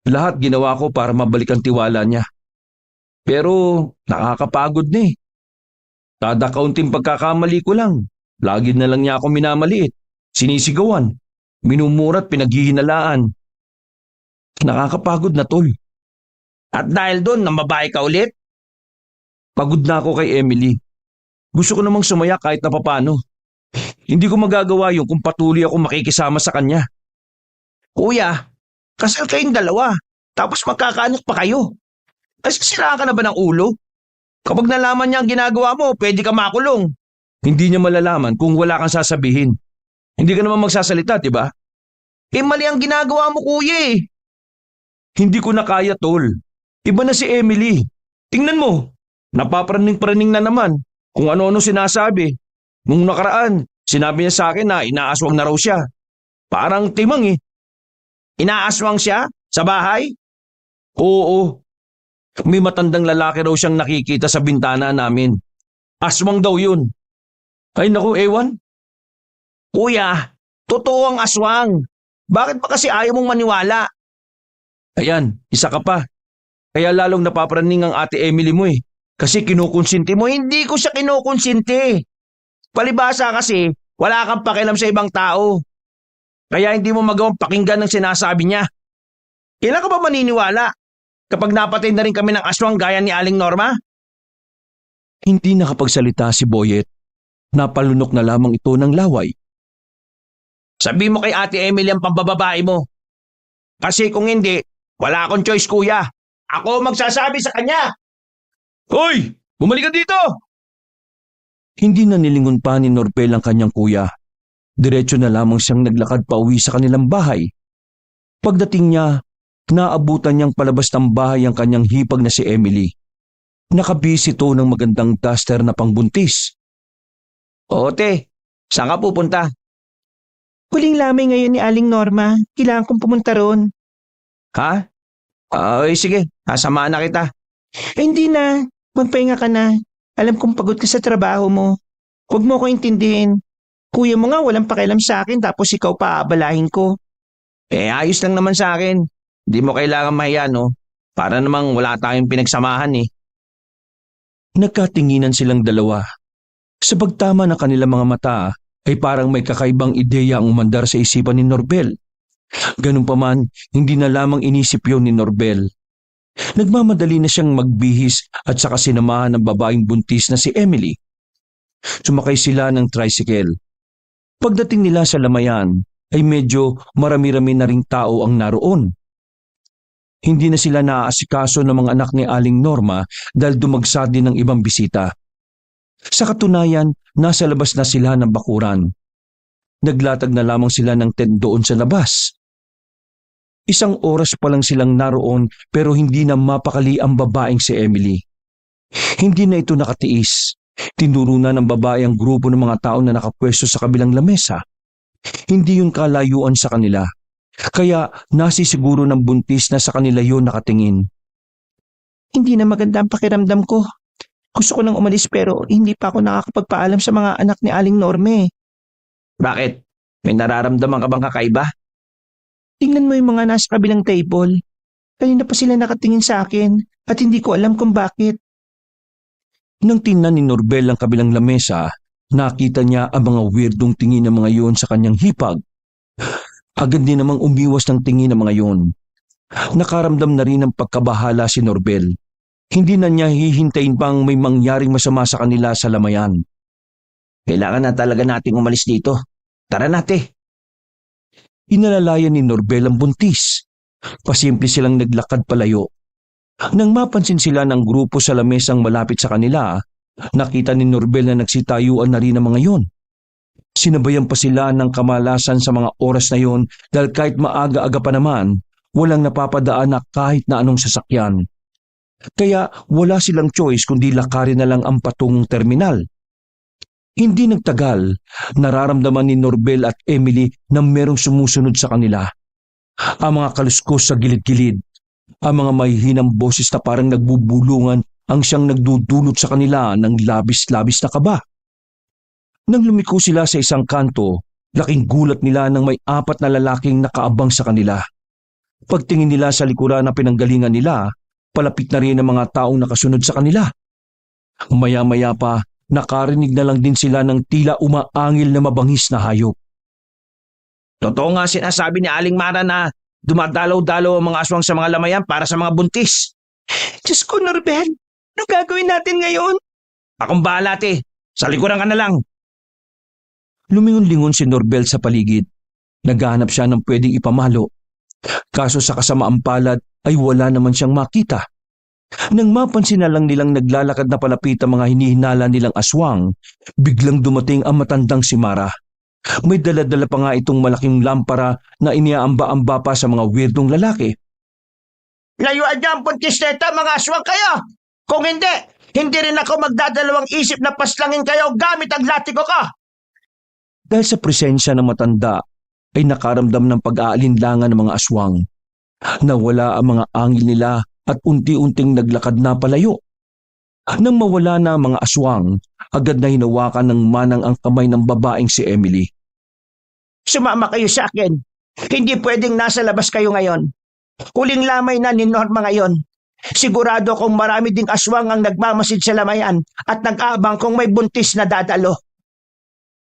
Lahat ginawa ko para mabalik ang tiwala niya. Pero nakakapagod na, eh. Kada kaunting pagkakamali ko lang, lagi na lang niya ako minamaliit, sinisigawan, minumura at pinaghihinalaan. Nakakapagod na, tol. At dahil doon, namabae ka ulit? Pagod na ako kay Emily. Gusto ko namang sumaya kahit na papano. Hindi ko magagawa yun kung patuloy ako makikisama sa kanya. Kuya, kasal kayong dalawa, tapos magkakaanak pa kayo. Nasisiraan ka na ba ng ulo? Kapag nalaman niya ang ginagawa mo, pwede ka makulong. Hindi niya malalaman kung wala kang sasabihin. Hindi ka naman magsasalita, di ba? Eh mali ang ginagawa mo, kuya, eh. Hindi ko na kaya, tol. Iba na si Emily. Tingnan mo, napapraning-praning na naman kung ano-ano sinasabi. Nung nakaraan, sinabi niya sa akin na inaaswang na raw siya. Parang timang eh. Inaaswang siya? Sa bahay? Oo. May matandang lalaki raw siyang nakikita sa bintana namin. Aswang daw yun. Ay naku, ewan. Kuya, totoo ang aswang. Bakit ba kasi ayaw mong maniwala? Ayan, isa ka pa. Kaya lalong napapraning ang Ate Emily mo eh. Kasi kinukonsinti mo. Hindi ko siya kinukonsinti. Palibasa kasi, wala kang pakialam sa ibang tao. Kaya hindi mo magawang pakinggan ng sinasabi niya. Kailan ka ba maniniwala? Kapag napatay na rin kami ng aswang gaya ni Aling Norma? Hindi nakapagsalita si Boyet. Napalunok na lamang ito ng laway. Sabi mo kay Ate Emily ang pambababae mo. Kasi kung hindi, wala akong choice, kuya. Ako magsasabi sa kanya. Hoy! Bumalik ka dito! Hindi na nilingon pa ni Norbel ang kanyang kuya. Diretso na lamang siyang naglakad pa uwi sa kanilang bahay. Pagdating niya, Naabutan niyang palabas ng bahay ang kanyang hipag na si Emily. Nakabisi ito ng magandang duster na pangbuntis. O te, saan ka pupunta? Huling lamay ngayon ni Aling Norma. Kailangan kong pumunta ron. Ha? Ay sige, sasamahan na kita. Hindi na. Magpahinga ka na. Alam kong pagod ka sa trabaho mo. Huwag mo ko intindihin. Kuya mo nga walang pakialam sa akin tapos ikaw pa aabalahin ko. Ayos lang naman sa akin. Hindi mo kailangan mahiya, no? Para namang wala tayong pinagsamahan eh. Nagkatinginan silang dalawa. Sa pagtama ng kanilang mga mata ay parang may kakaibang ideya ang umandar sa isipan ni Norbel. Ganun pa man, hindi na lamang inisip yun ni Norbel. Nagmamadali na siyang magbihis at saka sinamahan ng babaeng buntis na si Emily. Sumakay sila ng tricycle. Pagdating nila sa lamayan ay medyo marami-rami na ring tao ang naroon. Hindi na sila naaasikaso ng mga anak ni Aling Norma dahil dumagsad din ng ibang bisita. Sa katunayan, nasa labas na sila ng bakuran. Naglatag na lamang sila ng tent doon sa labas. 1 oras pa lang silang naroon pero hindi na mapakali ang babaeng si Emily. Hindi na ito nakatiis. Tinuro na ng babae ang grupo ng mga tao na nakapwesto sa kabilang lamesa. Hindi yun kalayuan sa kanila. Kaya nasisiguro ng buntis na sa kanila yun nakatingin. Hindi na maganda ang pakiramdam ko. Gusto ko nang umalis pero hindi pa ako nakakapagpaalam sa mga anak ni Aling Norme. Bakit? May nararamdaman ka bang kakaiba? Tingnan mo yung mga nasa kabilang table. Kanina pa sila nakatingin sa akin at hindi ko alam kung bakit. Nang tingnan ni Norbel ang kabilang lamesa, nakita niya ang mga weirdong tingin ng mga yun sa kanyang hipag. Agad din namang umiwas ng tingin ng mga yun. Nakaramdam na rin ng pagkabahala si Norbel. Hindi na niya hihintayin pang may mangyaring masama sa kanila sa lamayan. Kailangan na talaga nating umalis dito. Tara nate. Inalalayan ni Norbel ang buntis. Pasimple silang naglakad palayo. Nang mapansin sila ng grupo sa lamesang malapit sa kanila, nakita ni Norbel na nagsitayuan na rin ang mga yun. Sinabayan pa sila ng kamalasan sa mga oras na yon dahil kahit maaga-aga pa naman, walang napapadaan na kahit na anong sasakyan. Kaya wala silang choice kundi lakarin na lang ang patungong terminal. Hindi nagtagal, nararamdaman ni Norbel at Emily na merong sumusunod sa kanila. Ang mga kaluskos sa gilid-gilid, ang mga mahihinang boses na parang nagbubulungan ang siyang nagdudulot sa kanila ng labis-labis na kaba. Nang lumiko sila sa isang kanto, laking gulat nila nang may 4 na lalaking nakaabang sa kanila. Pagtingin nila sa likuran na pinanggalingan nila, palapit na rin ang mga taong nakasunod sa kanila. Maya-maya pa, nakarinig na lang din sila ng tila umaangil na mabangis na hayop. Totoo nga sinasabi ni Aling Mara na dumadalaw-dalaw ang mga aswang sa mga lamayan para sa mga buntis. Diyos ko, Norbel! Ano gagawin natin ngayon? Akong bahala te. Sa likuran ka na lang. Lumingon-lingon si Norbel sa paligid. Naghahanap siya ng pwedeng ipamalo. Kaso sa kasamaang palad ay wala naman siyang makita. Nang mapansin na lang nilang naglalakad na palapit ang mga hinihinala nilang aswang, biglang dumating ang matandang si Mara. May dala-dala pa nga itong malaking lampara na iniaamba-amba pa sa mga weirdong lalaki. Layuan niyo ang buntis na ito, mga aswang kayo! Kung hindi, hindi rin ako magdadalawang isip na paslangin kayo gamit ang latigo ko! Dahil sa presensya ng matanda, ay nakaramdam ng pag-aalinlangan ng mga aswang. Nawala ang mga angil nila at unti-unting naglakad na palayo. Nang mawala na ang mga aswang, agad na hinawakan ng manang ang kamay ng babaeng si Emily. Sumama kayo sa akin. Hindi pwedeng nasa labas kayo ngayon. Huling lamay na ni Norma ngayon. Sigurado kong marami ding aswang ang nagmamasid sa lamayan at nag-aabang kung may buntis na dadalo.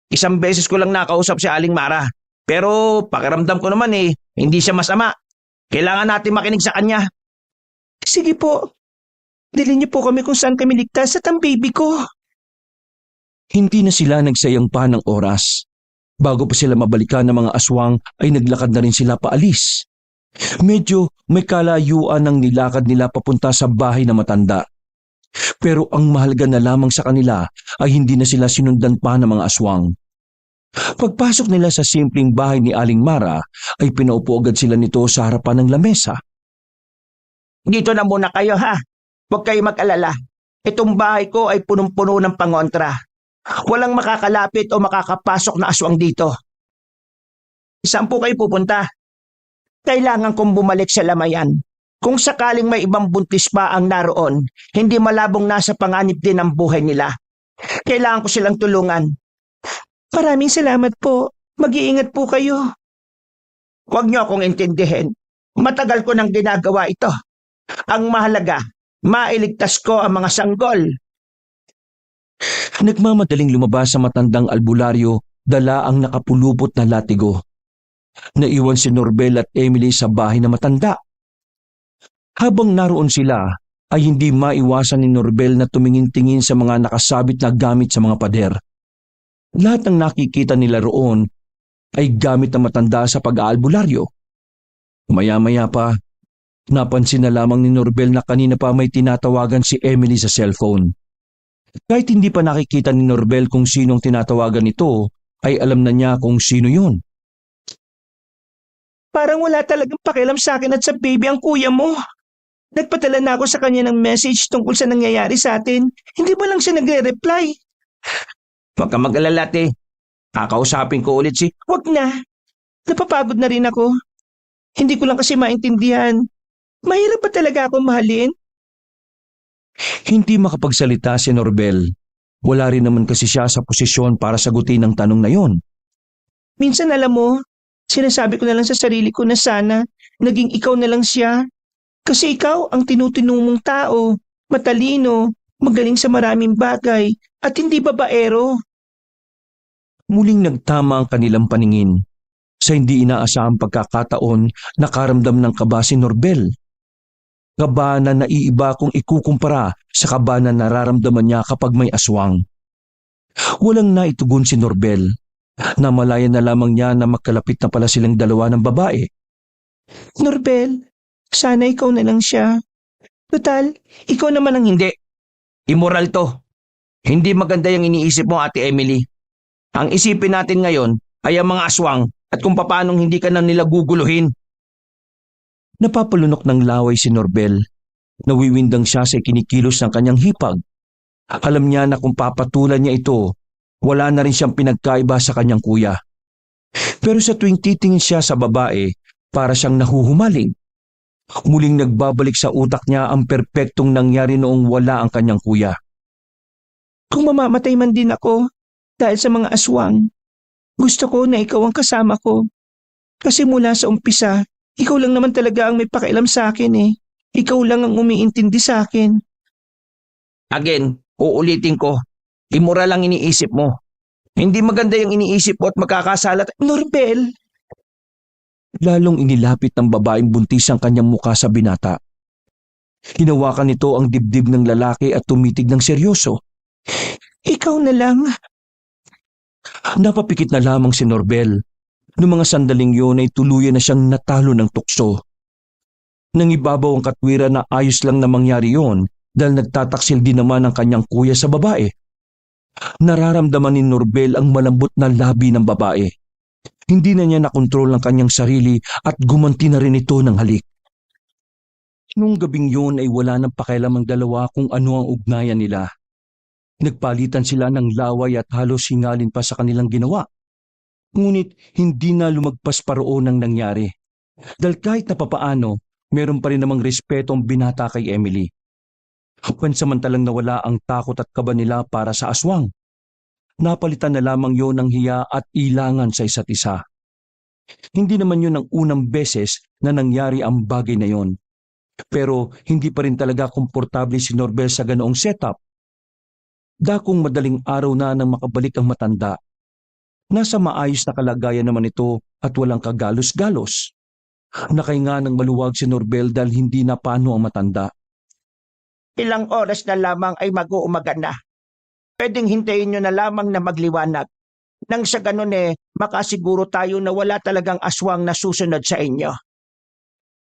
1 beses ko lang nakausap si Aling Mara. Pero pakiramdam ko naman hindi siya masama. Kailangan natin makinig sa kanya. Sige po. Dalhin niyo po kami kung saan kami ligtas at ang baby ko. Hindi na sila nagsayang pa ng oras. Bago pa sila mabalikan ng mga aswang ay naglakad na rin sila paalis. Medyo may kalayuan ang nilakad nila papunta sa bahay na matanda. Pero ang mahalaga na lamang sa kanila ay hindi na sila sinundan pa ng mga aswang. Pagpasok nila sa simpleng bahay ni Aling Mara ay pinaupo agad sila nito sa harapan ng lamesa. Dito na muna kayo ha. Huwag kayo mag-alala. Itong bahay ko ay punong-puno ng pangontra. Walang makakalapit o makakapasok na aswang dito. Saan po kayo pupunta? Kailangan kong bumalik sa lamayan. Kung sakaling may ibang buntis pa ang naroon, hindi malabong nasa panganib din ang buhay nila. Kailangan ko silang tulungan. Maraming salamat po. Mag-iingat po kayo. Huwag niyo akong intindihin. Matagal ko nang ginagawa ito. Ang mahalaga, mailigtas ko ang mga sanggol. Nagmamadaling lumabas sa matandang albularyo, dala ang nakapulupot na latigo. Naiwan si Norbel at Emily sa bahay na matanda. Habang naroon sila, ay hindi maiwasan ni Norbel na tumingin-tingin sa mga nakasabit na gamit sa mga pader. Lahat ng nakikita nila roon ay gamit na matanda sa pag-aalbularyo. Maya-maya pa, napansin na lamang ni Norbel na kanina pa may tinatawagan si Emily sa cellphone. Kahit hindi pa nakikita ni Norbel kung sinong tinatawagan nito, ay alam na niya kung sino yun. Parang wala talagang pakialam sa akin at sa baby ang kuya mo. Nagpadala na ako sa kanya ng message tungkol sa nangyayari sa atin. Hindi ba lang siya nagre-reply? Huwag ka mag-alala, te. Kakausapin ko ulit si... Wag na. Napapagod na rin ako. Hindi ko lang kasi maintindihan. Mahirap pa talaga ako mahalin? Hindi makapagsalita si Norbel. Wala rin naman kasi siya sa posisyon para sagutin ang tanong na yon. Minsan alam mo, sinasabi ko na lang sa sarili ko na sana naging ikaw na lang siya. Kasi ikaw ang tinutinumong tao, matalino, magaling sa maraming bagay, at hindi babaero. Muling nagtama ang kanilang paningin. Sa hindi inaasahang pagkakataon, nakaramdam ng kaba si Norbel. Kaba na naiiba kung ikukumpara sa kaba na nararamdaman niya kapag may aswang. Walang naitugon si Norbel. Namalayan na lamang niya na magkalapit na pala silang dalawa ng babae. Norbel, sana ikaw na lang siya. Total, ikaw naman ang hindi. Immoral to. Hindi maganda yung iniisip mo, Ate Emily. Ang isipin natin ngayon ay ang mga aswang at kung paanong hindi ka na nila guguluhin. Napapalunok ng laway si Norbel. Nawiwindang siya sa kinikilos ng kanyang hipag. Alam niya na kung papatulan niya ito, wala na rin siyang pinagkaiba sa kanyang kuya. Pero sa tuwing titingin siya sa babae, para siyang nahuhumaling. Muling nagbabalik sa utak niya ang perpektong nangyari noong wala ang kanyang kuya. Kung mamamatay man din ako dahil sa mga aswang, gusto ko na ikaw ang kasama ko. Kasi mula sa umpisa, ikaw lang naman talaga ang may pakialam sa akin eh. Ikaw lang ang umiintindi sa akin. Again, uulitin ko. Immoral ang iniisip mo. Hindi maganda yung iniisip mo at magkakasalat. Norbel, Lalong inilapit ng babaeng buntis ang kanyang muka sa binata. Hinawakan nito ang dibdib ng lalaki at tumitig ng seryoso. ikaw na lang. Napapikit na lamang si Norbel. Noong mga sandaling yun ay tuluyan na siyang natalo ng tukso. Nangibabaw ang katwiran na ayos lang na mangyari yon dahil nagtataksil din naman ang kanyang kuya sa babae. Nararamdaman ni Norbel ang malambot na labi ng babae. Hindi na niya nakontrol ang kanyang sarili at gumanti na rin ito ng halik. Noong gabing yun ay wala nang pakialam ang dalawa kung ano ang ugnayan nila. Nagpalitan sila ng laway at halos hingalin pa sa kanilang ginawa. Ngunit hindi na lumagpas pa roon ang nangyari. Dahil kahit na papaano, meron pa rin namang respeto ang binata kay Emily. Pansamantalang nawala ang takot at kaba nila para sa aswang. Napalitan na lamang yon ng hiya at ilangan sa isa't isa. Hindi naman yun ang unang beses na nangyari ang bagay na yon. Pero hindi pa rin talaga komportable si Norbel sa ganoong setup. Dakong madaling araw na nang makabalik ang matanda. Nasa maayos na kalagayan naman ito at walang kagalos-galos. Nakahinga ng maluwag si Norbel dahil hindi na paano ang matanda. Ilang oras na lamang ay mag-uumaga na. Pwedeng hintayin nyo na lamang na magliwanag. Nang sa ganun makasiguro tayo na wala talagang aswang na susunod sa inyo.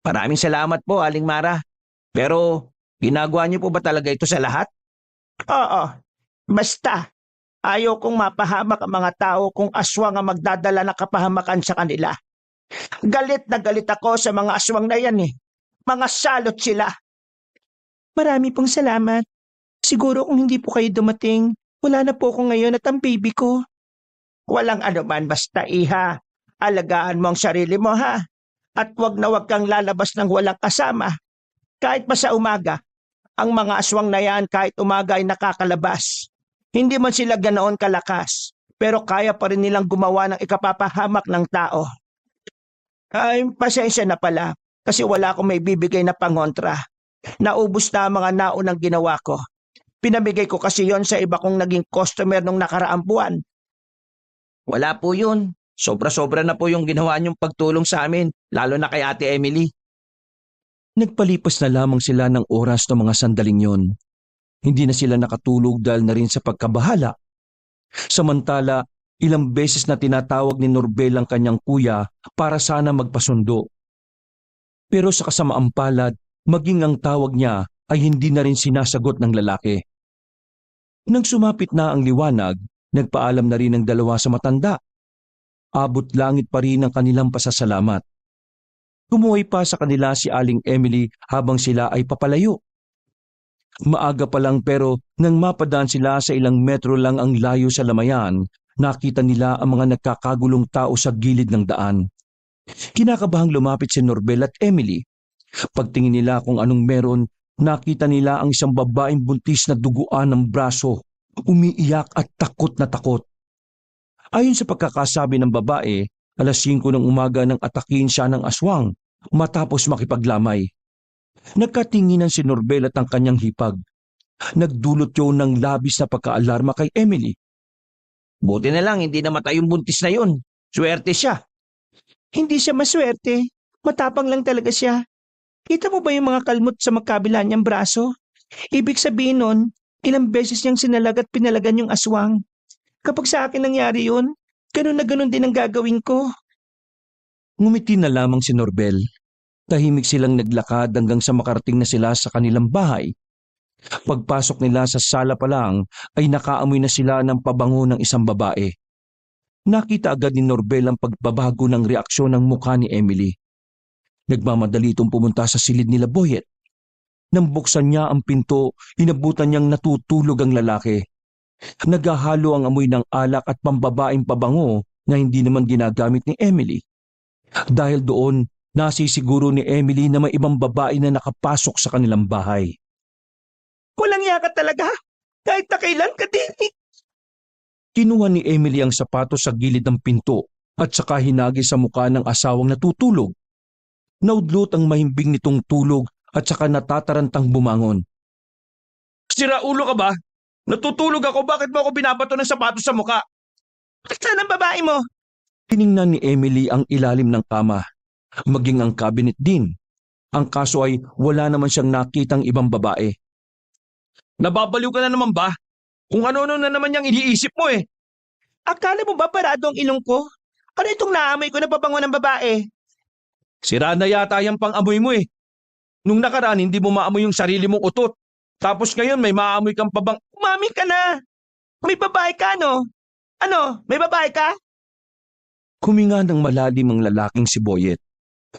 Maraming salamat po, Aling Mara. Pero, ginagawa niyo po ba talaga ito sa lahat? Oo, basta. Ayaw kong mapahamak ang mga tao kung aswang ang magdadala ng kapahamakan sa kanila. Galit na galit ako sa mga aswang na yan eh. Mga salot sila. Marami pong salamat. Siguro kung hindi po kayo dumating, wala na po ako ngayon at ang baby ko. Walang anuman basta iha. Alagaan mo ang sarili mo ha. At wag kang lalabas ng walang kasama. Kahit pa sa umaga, ang mga aswang na yan kahit umaga ay nakakalabas. Hindi man sila ganoon kalakas, pero kaya pa rin nilang gumawa ng ikapapahamak ng tao. Ay, pasensya na pala, kasi wala akong may bibigay na pangontra. Naubos na ang mga naunang ginawa ko. Pinamigay ko kasi yon sa iba kong naging customer nung nakaraang buwan. Wala po yun. Sobra-sobra na po yung ginawa niyong pagtulong sa amin, lalo na kay Ate Emily. Nagpalipas na lamang sila ng oras ng mga sandaling yon. Hindi na sila nakatulog dahil na rin sa pagkabahala. Samantala, ilang beses na tinatawag ni Norbel ang kanyang kuya para sana magpasundo. Pero sa kasamaang palad, maging ang tawag niya ay hindi na rin sinasagot ng lalaki. Nang sumapit na ang liwanag, nagpaalam na rin ang dalawa sa matanda. Abot langit pa rin ang kanilang pasasalamat. Kumuhay pa sa kanila si Aling Emily habang sila ay papalayo. Maaga pa lang pero nang mapadaan sila sa ilang metro lang ang layo sa lamayan, nakita nila ang mga nagkakagulong tao sa gilid ng daan. Kinakabahang lumapit si Norbel at Emily. Pagtingin nila kung anong meron, nakita nila ang isang babaeng buntis na duguan ng braso, umiiyak at takot na takot. Ayon sa pagkakasabi ng babae, alas 5 ng umaga nang atakin siya ng aswang matapos makipaglamay. Nagkatinginan si Norbel at ang kanyang hipag. Nagdulot yun ng labis na pagkaalarma kay Emily. Buti na lang, hindi namatay yung buntis na yun. Swerte siya. Hindi siya maswerte. Matapang lang talaga siya. Kita mo ba yung mga kalmot sa magkabila niyang braso? Ibig sabihin nun, ilang beses niyang sinalag at pinalagan yung aswang. Kapag sa akin nangyari yun, ganun na ganun din ang gagawin ko. Ngumiti na lamang si Norbel. Tahimik silang naglakad hanggang sa makarating na sila sa kanilang bahay. Pagpasok nila sa sala pa lang ay nakaamoy na sila ng pabango ng isang babae. Nakita agad ni Norbel ang pagbabago ng reaksyon ng mukha ni Emily. Nagmamadali itong pumunta sa silid nila Boyet. Nang buksan niya ang pinto, inabutan niyang natutulog ang lalaki. Naghahalo ang amoy ng alak at pambabaing pabango na hindi naman ginagamit ni Emily. Dahil doon, nasisiguro ni Emily na may ibang babae na nakapasok sa kanilang bahay. Walang yaka talaga. Kahit na kailan ka din. Kinuha ni Emily ang sapatos sa gilid ng pinto at saka hinagi sa mukha ng asawang natutulog. Naudlot ang mahimbing nitong tulog at saka natatarantang bumangon. Sira ulo ka ba? Natutulog ako, bakit mo ako binabato ng sapatos sa muka? Saan ang babae mo? Tiningnan ni Emily ang ilalim ng kama, maging ang cabinet din. Ang kaso ay wala naman siyang nakitang ibang babae. Nababaliw ka na naman ba? Kung ano-ano na naman yung iniisip mo eh. Akala mo ba parado ang ilong ko? Ano itong naamoy ko na pabango ng babae? Sira na yata yung pang-amoy mo eh. Nung nakaraan, hindi mo maamoy yung sarili mong utot. Tapos ngayon may maamoy kang pabang... Umami ka na! May babae ka, no? Ano? May babae ka? Huminga ng malalim ang lalaking si Boyet.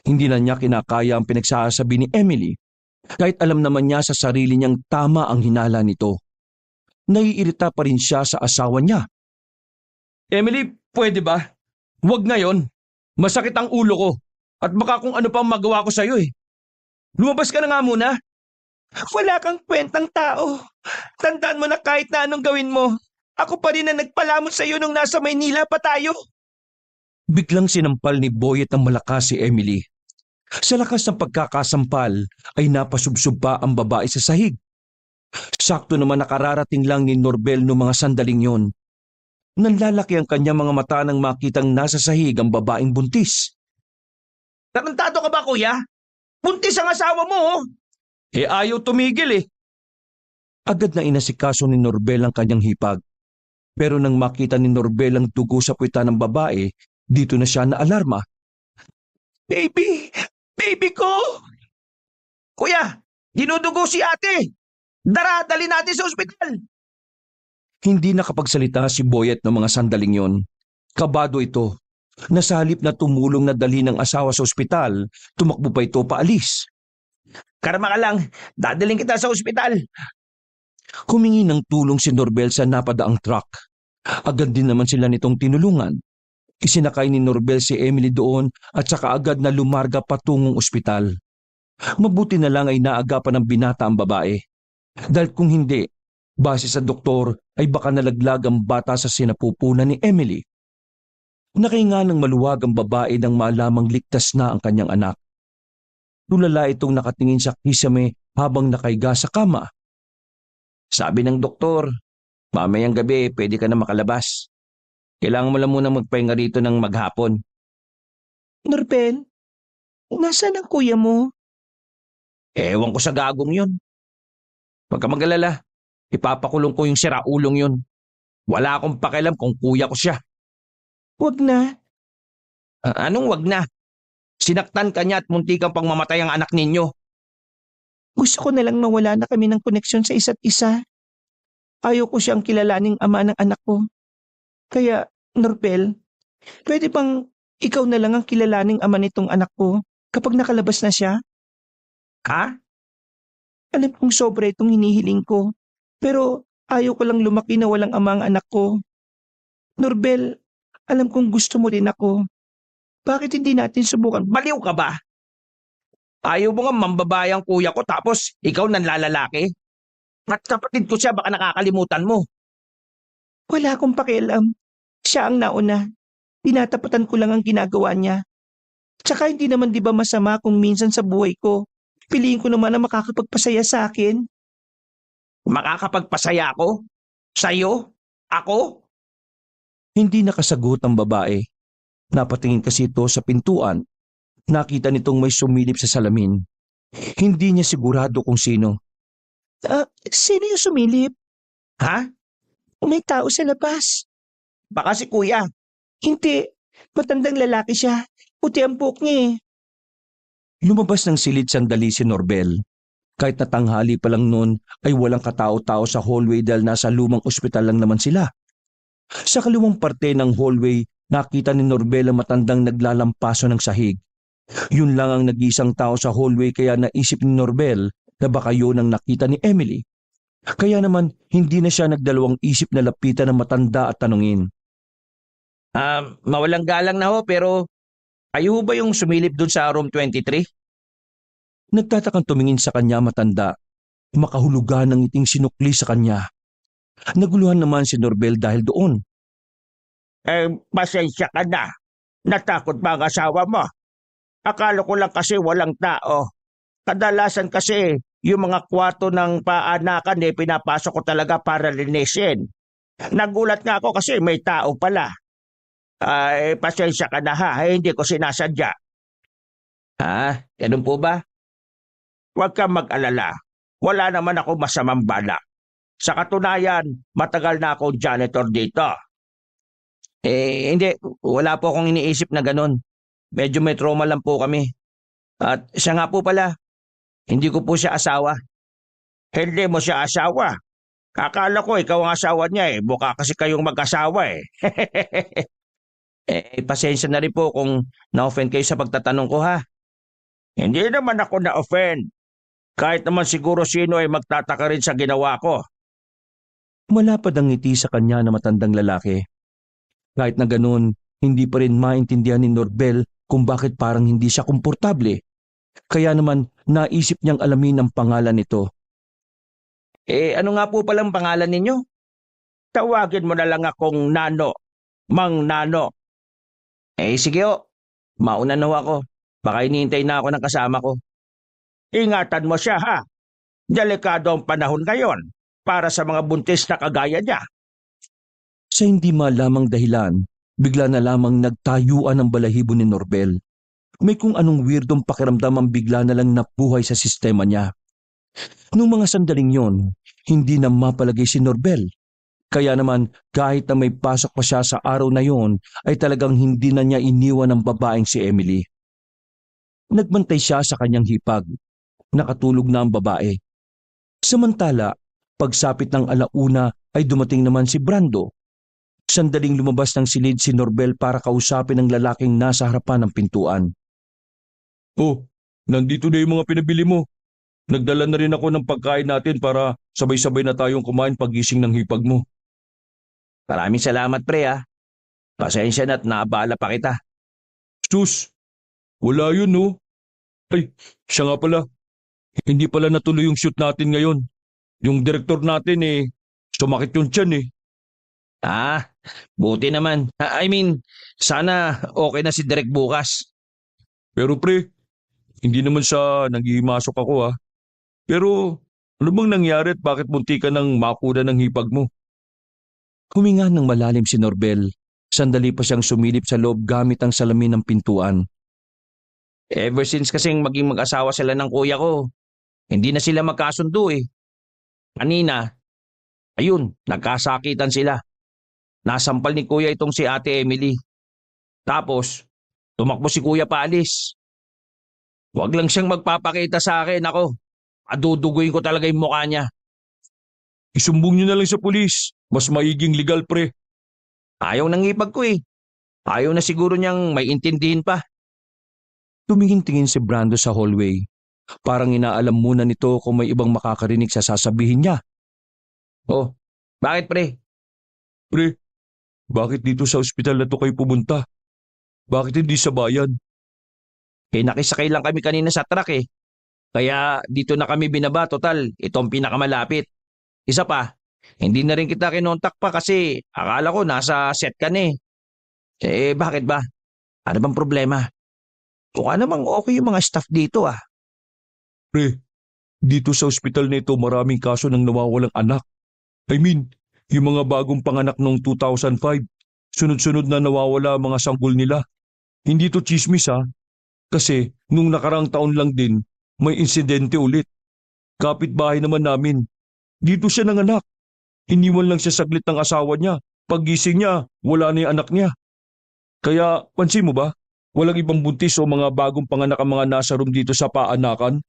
Hindi na niya kinakaya ang pinagsasabi ni Emily. Kahit alam naman niya sa sarili niyang tama ang hinala nito. Naiirita pa rin siya sa asawa niya. Emily, pwede ba? Huwag ngayon. Masakit ang ulo ko. At baka kung ano pa ang magawa ko sa'yo eh. Lumabas ka na nga muna. Wala kang kwentang tao. Tandaan mo na kahit na anong gawin mo. Ako pa rin na nagpalamon sa iyo nung nasa Maynila pa tayo. Biglang sinampal ni Boyet ang malakas si Emily. Sa lakas ng pagkakasampal ay napasubsob pa ang babae sa sahig. Sakto naman nakararating lang ni Norbel noong mga sandaling yon. Nanlalaki ang kanyang mga mata nang makitang nasa sahig ang babaeng buntis. Tarantado ka ba, kuya? Buntis ang asawa mo oh. Eh ayaw tumigil eh. Agad na inasikaso ni Norbel ang kanyang hipag. Pero nang makita ni Norbel ang dugo sa puwitan ng babae, dito na siya naalarma. Baby! Baby ko! Kuya, dinudugo si ate. Dali natin sa ospital. Hindi nakapagsalita si Boyet ng mga sandaling yon. Kabado ito. Nasa halip na tumulong na dali ng asawa sa ospital, tumakbo pa ito paalis. Karma ka lang, dadaling kita sa ospital. Humingi ng tulong si Norbel sa napadaang truck. Agad din naman sila nitong tinulungan. Isinakay ni Norbel si Emily doon at saka agad na lumarga patungong ospital. Mabuti na lang ay naagapan ng binata ang babae. Dahil kung hindi, base sa doktor ay baka nalaglag ang bata sa sinapupunan ni Emily. Nakahinga ng maluwag ang babae nang malamang ligtas na ang kanyang anak. Tulala itong nakatingin sa kisame habang nakaiga sa kama. Sabi ng doktor, mamayang gabi pwede ka na makalabas. Kailangan mo lang muna magpahinga rito ng maghapon. Norbel, nasaan ang kuya mo? Ewan ko sa gagong yun. Huwag ka mag-alala, ipapakulong ko yung siraulong yun. Wala akong pakialam kung kuya ko siya. Wag na. Anong wag na? Sinaktan ka niya at munti kang pang mamatay ang anak ninyo. Gusto ko na lang mawala na kami ng koneksyon sa isa't isa. Ayaw ko siyang kilalaning ama ng anak ko. Kaya, Norbel, pwede bang ikaw na lang ang kilalaning ama nitong anak ko kapag nakalabas na siya? Ha? Alam kong sobra itong hinihiling ko, pero ayaw ko lang lumaki na walang ama ang anak ko. Norbel, alam kong gusto mo rin ako. Bakit hindi natin subukan? Baliw ka ba? Ayaw mo nga mambabae ang kuya ko tapos ikaw nanlalalaki? At kapatid ko siya, baka nakakalimutan mo. Wala akong pakialam. Siya ang nauna. Tinatapatan ko lang ang ginagawa niya. Tsaka hindi naman di ba masama kung minsan sa buhay ko, piliin ko naman na makakapagpasaya sa akin. Makakapagpasaya ako? Sa'yo? Ako? Hindi nakasagot ang babae. Napatingin kasi ito sa pintuan. Nakita nitong may sumilip sa salamin. Hindi niya sigurado kung sino. Sino yung sumilip? Ha? May tao sa labas. Baka si kuya. Hindi. Matandang lalaki siya. Puti ang buhok niya eh. Lumabas ng silid sandali si Norbel. Kahit na tanghali pa lang noon ay walang katao-tao sa hallway dahil nasa lumang ospital lang naman sila. Sa kaliwang parte ng hallway, nakita ni Norbel ang matandang naglalampaso ng sahig. Yun lang ang nag-iisang tao sa hallway kaya naisip ni Norbel na baka yun ang nakita ni Emily. Kaya naman hindi na siya nagdalawang isip na lapitan ng matanda at tanungin. Mawalang galang na ho pero kayo ba yung sumilip dun sa room 23? Nagtatakang tumingin sa kanya matanda. Makahulugan ng iting sinukli sa kanya. Naguluhan naman si Norbel dahil doon. Pasensya ka na. Natakot ba ang asawa mo? Akala ko lang kasi walang tao. Kadalasan kasi yung mga kwarto ng paanakan pinapasok ko talaga para linisin. Nagulat nga ako kasi may tao pala. Pasensya ka na ha, hindi ko sinasadya. Ganun po ba? Huwag kang mag-alala. Wala naman ako masamang balak. Sa katunayan, matagal na akong janitor dito. Hindi. Wala po akong iniisip na ganun. Medyo may trauma lang po kami. At siya nga po pala, hindi ko po siya asawa. Hindi mo siya asawa. Akala ko ikaw ang asawa niya eh. Mukha kasi kayong mag-asawa eh. Pasensya na rin po kung na-offend kayo sa pagtatanong ko ha. Hindi naman ako na-offend. Kahit naman siguro sino ay magtataka rin sa ginawa ko. Malapad ang ngiti sa kanya na matandang lalaki. Kahit na ganun, hindi pa rin maintindihan ni Norbel kung bakit parang hindi siya komportable. Kaya naman naisip niyang alamin ang pangalan nito. Ano nga po palang pangalan ninyo? Tawagin mo na lang akong Nano. Mang Nano. Sige o. Mauna na ho ako. Baka hinihintay na ako ng kasama ko. Ingatan mo siya ha. Delikado ang panahon ngayon para sa mga buntis na kagaya niya. Sa hindi malamang dahilan, bigla na lamang nagtayuan ang balahibo ni Norbel. May kung anong weirdong pakiramdam ang bigla na lang nabuhay sa sistema niya. Noong mga sandaling yon, hindi na mapalagay si Norbel. Kaya naman kahit na may pasok pa siya sa araw na yon, ay talagang hindi na niya iniwan ang babaeng si Emily. Nagbantay siya sa kanyang hipag. Nakatulog na ang babae. Samantala, pagsapit ng alauna ay dumating naman si Brando. Sandaling lumabas ng silid si Norbel para kausapin ang lalaking nasa harapan ng pintuan. Oh, nandito na yung mga pinabili mo. Nagdala na rin ako ng pagkain natin para sabay-sabay na tayong kumain pagising ng hipag mo. Maraming salamat pre ah. Pasensya na't naabala pa kita. Sus, wala yun no. Ay, siya nga pala. Hindi pala natuloy yung shoot natin ngayon. Yung direktor natin sumakit yung tiyan eh. Ah, buti naman. I mean, sana okay na si Direk bukas. Pero pre, hindi naman siya nanghihimasok ako ah. Pero ano bang nangyari at bakit munti ka nang makuda ng hipag mo? Huminga ng malalim si Norbel. Sandali pa siyang sumilip sa loob gamit ang salamin ng pintuan. Ever since kasing maging mag-asawa sila ng kuya ko, hindi na sila magkasundo eh. Kanina, ayun, nagkasakitan sila. Nasampal ni kuya itong si Ate Emily. Tapos, tumakbo si kuya paalis. Huwag lang siyang magpapakita sa akin ako. Aduduguin ko talaga yung mukha niya. Isumbong niyo na lang sa pulis. Mas maiging legal pre. Ayaw nang ipag ko eh. Ayaw na siguro niyang may intindihin pa. Tumingin-tingin si Brando sa hallway. Parang inaalam muna nito kung may ibang makakarinig sa sasabihin niya. Oh, bakit pre? Pre, bakit dito sa ospital na to kayo pumunta? Bakit hindi sa bayan? Nakisakay lang kami kanina sa truck eh. Kaya dito na kami binaba, total, ito ang pinakamalapit. Isa pa, hindi na rin kita kinontak pa kasi akala ko nasa set ka na eh. Bakit ba? Ano bang problema? Mukha namang okay yung mga staff dito ah. Pre, dito sa ospital na ito maraming kaso ng nawawalang anak. I mean, yung mga bagong panganak noong 2005, sunod-sunod na nawawala ang mga sanggol nila. Hindi to chismis ha. Kasi nung nakarang taon lang din, may insidente ulit. Kapitbahay naman namin. Dito siya nanganak. Iniwan lang siya saglit ng asawa niya. Paggising niya, wala na yung anak niya. Kaya, pansin mo ba? Walang ibang buntis o mga bagong panganak ang mga nasa room dito sa paanakan?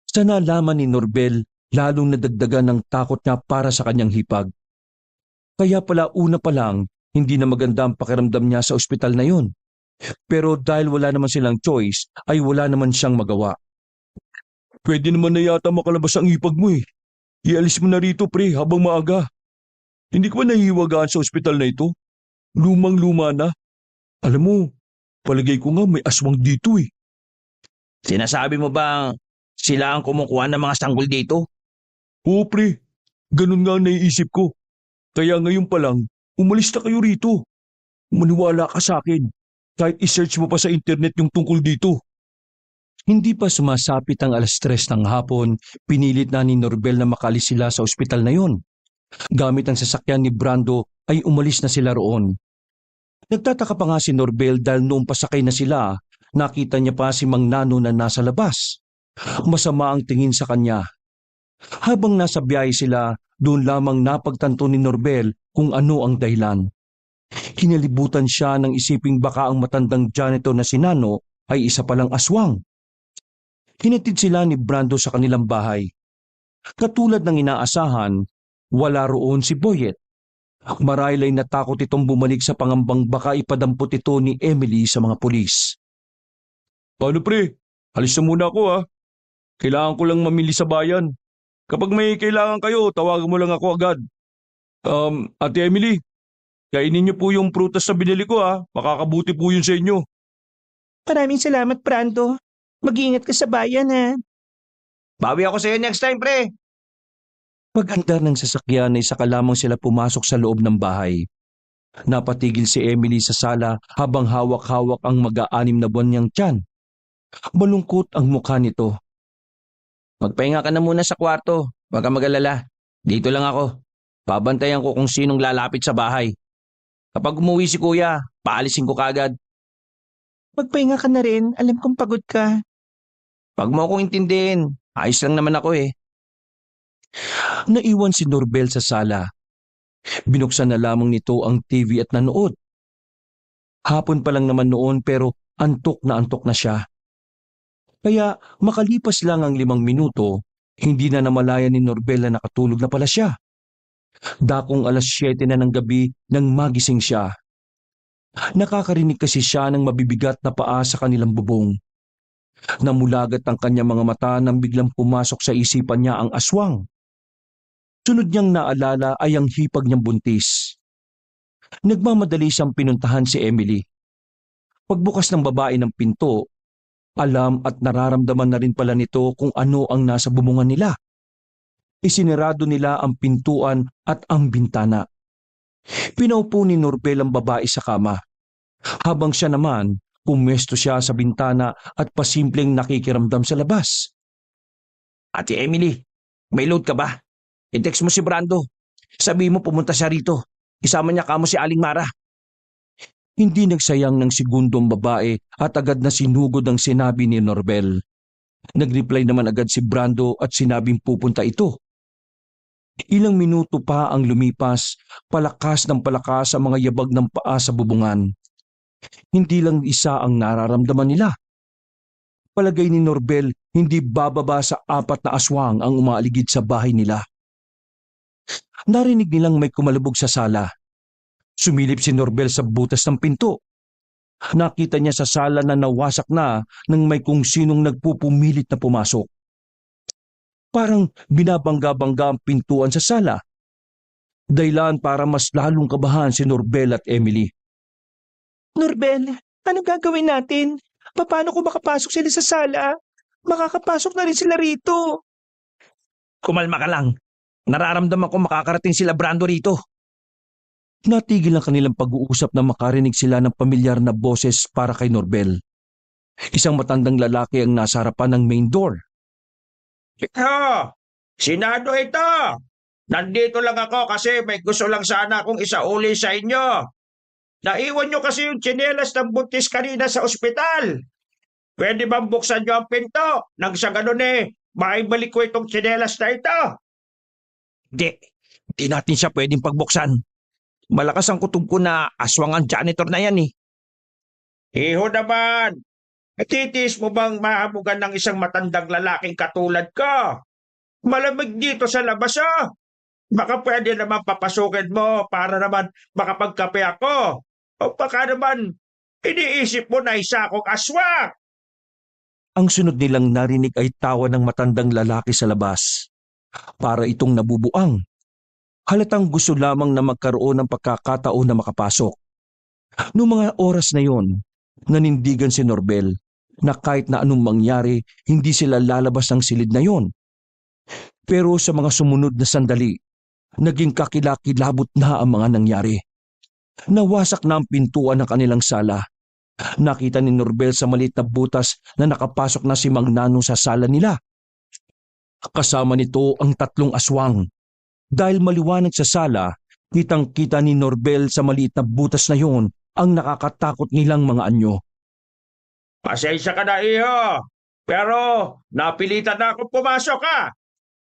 Sa nalaman ni Norbel, lalong nadagdagan ng takot niya para sa kanyang hipag. Kaya pala una pa lang, hindi na maganda ang pakiramdam niya sa ospital na yun. Pero dahil wala naman silang choice, ay wala naman siyang magawa. Pwede naman na yata makalabas ang hipag mo eh. Ialis mo na rito pre habang maaga. Hindi ko ba nahihiwagaan sa ospital na ito? Lumang-luma na. Alam mo, palagay ko nga may aswang dito eh. Sinasabi mo ba sila ang kumukuha ng mga sanggol dito? Oo pre, ganun nga ang naiisip ko. Kaya ngayon pa lang, umalis na kayo rito. Maniwala ka sa akin. Kahit isearch mo pa sa internet yung tungkol dito. Hindi pa sumasapit ang 3:00 ng hapon, pinilit na ni Norbel na makalis sila sa ospital na yon. Gamit ang sasakyan ni Brando ay umalis na sila roon. Nagtataka pa nga si Norbel dahil noong pasakay na sila, nakita niya pa si Mang Nano na nasa labas. Masama ang tingin sa kanya. Habang nasa biyahe sila, doon lamang napagtanto ni Norbel kung ano ang dahilan. Kinalibutan siya ng isiping baka ang matandang janitor na si Nano ay isa palang aswang. Hinatid sila ni Brando sa kanilang bahay. Katulad ng inaasahan, wala roon si Boyet. Marahil ay natakot itong bumalik sa pangambang baka ipadampot ito ni Emily sa mga pulis. Paano pre? Alis na muna ako ha. Kailangan ko lang mamili sa bayan. Kapag may kailangan kayo, tawagan mo lang ako agad. Ate Emily, kainin niyo po yung prutas na binili ko ha. Makakabuti po yun sa inyo. Maraming salamat, Brando. Mag-iingat ka sa bayan, ha? Bawi ako sa iyo next time pre. Pag-andar ng sasakyan ay saka lamang sila pumasok sa loob ng bahay. Napatigil si Emily sa sala habang hawak-hawak ang mag-aanim na buwan niyang tiyan. Malungkot ang mukha nito. Magpahinga ka na muna sa kwarto. Huwag ka mag-alala. Dito lang ako. Babantayan ko kung sinong lalapit sa bahay. Kapag umuwi si kuya, paalisin ko kagad. Magpahinga ka na rin. Alam kong pagod ka. Pag mo akong intindihin, ayos lang naman ako eh. Naiwan si Norbel sa sala. Binuksan na lamang nito ang TV at nanood. Hapon pa lang naman noon pero antok na siya. Kaya makalipas lang ang 5 minuto, hindi na namalayan ni Norbel na nakatulog na pala siya. Dakong 7:00 na ng gabi nang magising siya. Nakakarinig kasi siya ng mabibigat na paa sa kanilang bubong. Namulagat ang kanyang mga mata nang biglang pumasok sa isipan niya ang aswang. Sunod niyang naalala ay ang hipag niyang buntis. Nagmamadali siyang pinuntahan si Emily. Pagbukas ng babae ng pinto, alam at nararamdaman na rin pala nito kung ano ang nasa bubungan nila. Isinirado nila ang pintuan at ang bintana. Pinaupo ni Norbel ang babae sa kama, habang siya naman pumesto siya sa bintana at pasimpleng nakikiramdam sa labas. Ate Emily, may load ka ba? I-text mo si Brando. Sabi mo pumunta siya rito. Isama niya kamo si Aling Mara. Hindi nagsayang ng segundo ang babae at agad na sinugod ang sinabi ni Norbel. Nag-reply naman agad si Brando at sinabing pupunta ito. Ilang minuto pa ang lumipas, palakas ng palakas ang mga yabag ng paa sa bubungan. Hindi lang isa ang nararamdaman nila. Palagay ni Norbel, hindi bababa sa 4 na aswang ang umaaligid sa bahay nila. Narinig nilang may kumalubog sa sala. Sumilip si Norbel sa butas ng pinto. Nakita niya sa sala na nawasak na nang may kung sinong nagpupumilit na pumasok. Parang binabangga-bangga ang pintuan sa sala. Dahilan para mas lalong kabahan si Norbel at Emily. Norbel, ano gagawin natin? Paano kung makapasok sila sa sala? Makakapasok na rin sila rito. Kumalma ka lang. Nararamdaman ko makakarating sila Brando rito. Natigil ang kanilang pag-uusap na makarinig sila ng pamilyar na boses para kay Norbel. Isang matandang lalaki ang nasa harapan ng main door. Ito! Sinado ito! Nandito lang ako kasi may gusto lang sana akong isauli sa inyo. Naiwan nyo kasi yung tsinelas ng buntis kanina sa ospital. Pwede bang buksan nyo ang pinto? Nang sa ganun maibalik ko itong tsinelas na ito. Di natin siya pwedeng pagbuksan. Malakas ang kutob ko na aswang ang janitor na yan eh. Iho naman! Natitiis mo bang mahabugan ng isang matandang lalaking katulad ko? Malamig dito sa labas Baka pwede naman papasukin mo para naman makapagkape ako. O baka naman iniisip mo na isa akong aswang. Ang sunod nilang narinig ay tawa ng matandang lalaki sa labas. Para itong nabubuang. Halatang gusto lamang na magkaroon ng pagkakataon na makapasok. Noong mga oras na yon, nanindigan si Norbel na kahit na anong mangyari, hindi sila lalabas ng silid na yon. Pero sa mga sumunod na sandali, naging kakilakilabot na ang mga nangyari. Nawasak na ang pintuan ng kanilang sala. Nakita ni Norbel sa maliit na butas na nakapasok na si Mang Nano sa sala nila. Kasama nito ang 3 aswang. Dahil maliwanag sa sala, kitang-kita ni Norbel sa maliit na butas na yon ang nakakatakot nilang mga anyo. Pasensya ka na, iho. Pero napilitan na akong pumasok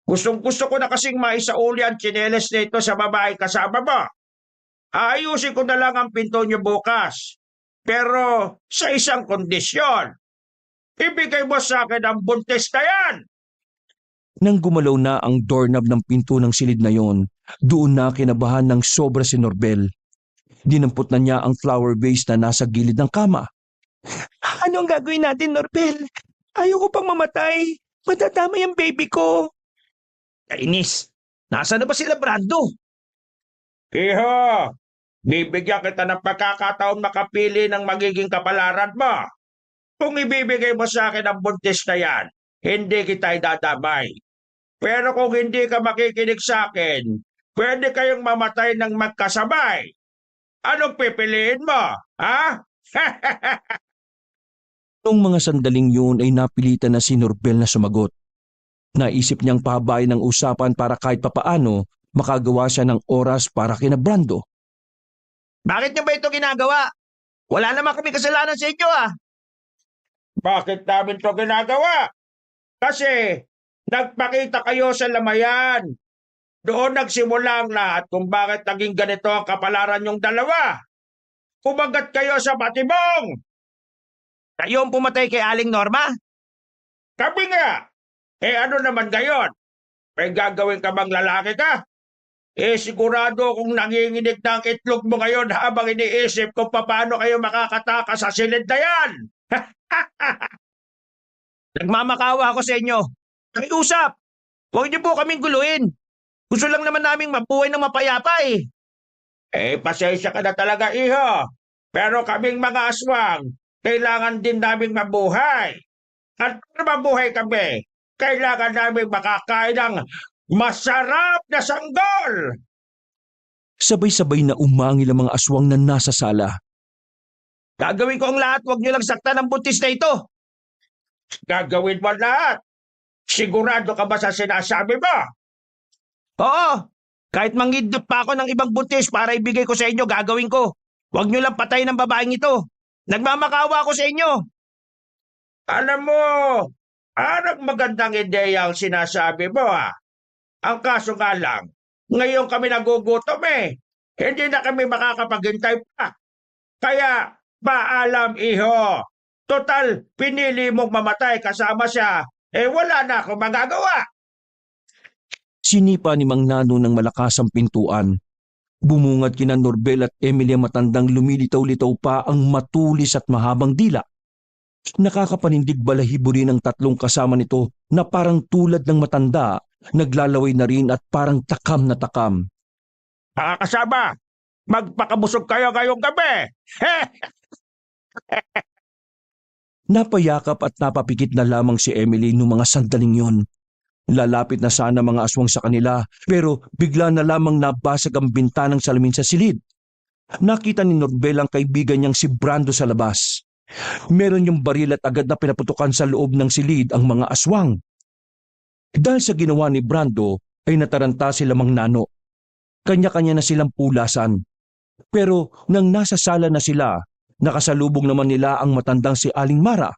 Gustong-gusto ko na kasing maisauli ang tsinelas nito sa babae kasama mo. Aayusin ko na lang ang pinto niyo bukas. Pero sa isang kondisyon. Ibigay mo sa akin ang buntis na yan. Nang gumalaw na ang doorknob ng pinto ng silid na yon, doon na kinabahan ng sobra si Norbel. Dinampot na niya ang flower vase na nasa gilid ng kama. Ano ang gagawin natin, Norbel? Ayoko pang mamatay. Madadamay ang baby ko. Kainis, nasaan na ba sila Brando? Iho, bibigyan kita ng pagkakataon makapili ng magiging kapalaran mo. Kung ibibigay mo sa akin ang buntis na yan, hindi kita idadamay. Pero kung hindi ka makikinig sa akin, pwede kayong mamatay ng magkasabay. Anong pipiliin mo, ha? Noong mga sandaling yun ay napilitan na si Norbel na sumagot. Naisip niyang pahabain ang usapan para kahit papaano makagawa siya ng oras para kina Brando. Bakit niyo ba ito ginagawa? Wala naman kami kasalanan sa inyo Bakit namin to ginagawa? Kasi nagpakita kayo sa lamayan. Doon nagsimula ang lahat kung bakit naging ganito ang kapalaran yung dalawa. Umagat kayo sa batibong. Kayo ang pumatay kay Aling Norma? Kami nga. Ano naman gayon? May gagawin ka bang lalaki ka? Sigurado kung nanginginig na ang itlog mo ngayon habang iniisip kung paano kayo makakatakas sa silid na yan. Nagmamakawa ako sa inyo. Nakiusap. Huwag niyo po kaming guluhin. Gusto lang naman naming mabuhay ng mapayapa eh. Pasensya ka na talaga, iho. Pero kaming mga aswang, kailangan din naming mabuhay. At para mabuhay kami, kailangan naming makakain ng masarap na sanggol. Sabay-sabay na umangil ang mga aswang na nasa sala. Gagawin ko ang lahat, huwag niyo lang saktan ang buntis na ito. Gagawin mo lahat. Sigurado ka ba sa sinasabi mo? Oo, kahit manghidot pa ako ng ibang buntis para ibigay ko sa inyo, gagawin ko. Huwag niyo lang patayin ang babaeng ito. Nagmamakawa ako sa inyo. Alam mo, parang magandang ideya ang sinasabi mo Ang kaso nga lang, ngayon kami nagugutom eh. Hindi na kami makakapaghintay pa. Kaya, paalam iho. Total, pinili mong mamatay kasama siya. Wala na akong magagawa. Sinipa ni Mang Nano ng malakas ang pintuan. Bumungad kina Norbel at Emily ang matandang lumilitaw-litaw pa ang matulis at mahabang dila. Nakakapanindig balahibo rin ang tatlong kasama nito na parang tulad ng matanda, naglalaway na rin at parang takam na takam. Mga kasama, magpakabusog kayo ngayong gabi. Napayakap at napapikit na lamang si Emily noong mga sandaling yon. Lalapit na sana mga aswang sa kanila pero bigla na lamang nabasag ang bintanang salamin sa silid. Nakita ni Norbel ang kaibigan niyang si Brando sa labas. Meron yung baril at agad na pinaputukan sa loob ng silid ang mga aswang. Dahil sa ginawa ni Brando ay nataranta sila Mang Nano. Kanya-kanya na silang pulasan. Pero nang nasa sala na sila, nakasalubong naman nila ang matandang si Aling Mara.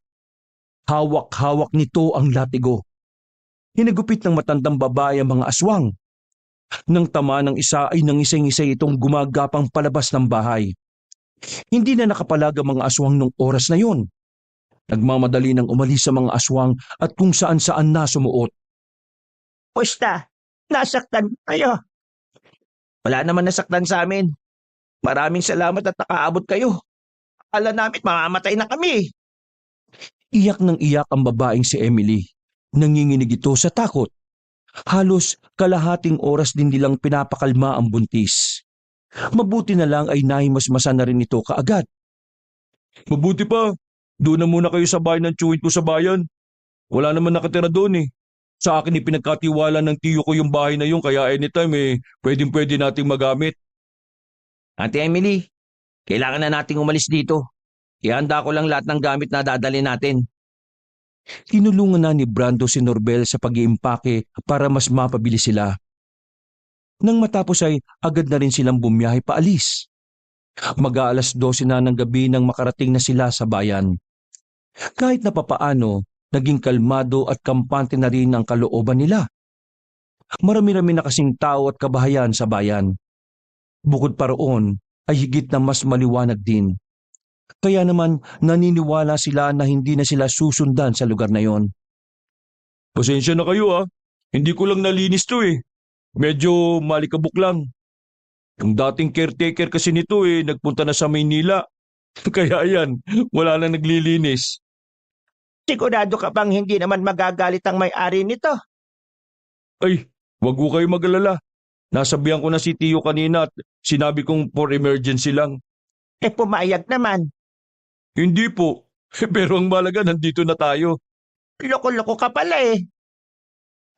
Hawak-hawak nito ang latigo. Hinagupit ng matandang babae ang mga aswang. Nang tama ng isa ay nangisay-ngisay itong gumagapang palabas ng bahay. Hindi na nakapalag ang mga aswang nung oras na yon. Nagmamadali ng umalis sa mga aswang at kung saan-saan na sumuot. Pusta, nasaktan kayo. Wala naman nasaktan sa amin. Maraming salamat at nakaabot kayo. Akala namin mamamatay na kami. Iyak ng iyak ang babaeng si Emily. Nanginginig ito sa takot. Halos kalahating oras din nilang pinapakalma ang buntis. Mabuti na lang ay nahimasmasan na rin ito kaagad. Mabuti pa, doon na muna kayo sa bahay ng tiyuhin ko sa bayan. Wala naman nakatira doon eh. Sa akin ipinagkatiwala ng tiyo ko yung bahay na yun kaya anytime pwedeng-pwede nating magamit. Ate Emily, kailangan na nating umalis dito. Ihanda ko lang lahat ng gamit na dadali natin. Tinulungan na ni Brando si Norbel sa pag-iimpake para mas mapabilis sila. Nang matapos ay agad na rin silang bumiyahe paalis. Mag-aalas 12 na ng gabi nang makarating na sila sa bayan. Kahit na papaano, naging kalmado at kampante na rin ang kalooban nila. Marami-rami na kasing tao at kabahayan sa bayan. Bukod pa roon ay higit na mas maliwanag din. Kaya naman naniniwala sila na hindi na sila susundan sa lugar na yon. Pasensya na kayo Hindi ko lang nalinis to Medyo malikabok lang. Yung dating caretaker kasi nito nagpunta na sa Maynila. Kaya yan, wala na naglilinis. Sigurado ka bang hindi naman magagalit ang may-ari nito? Ay, wag ko kayo mag-alala. Nasabihan ko na si Tiyo kanina at sinabi kong for emergency lang. Pumayag naman. Hindi po. Pero ang malaga nandito na tayo. Loko-loko ka pala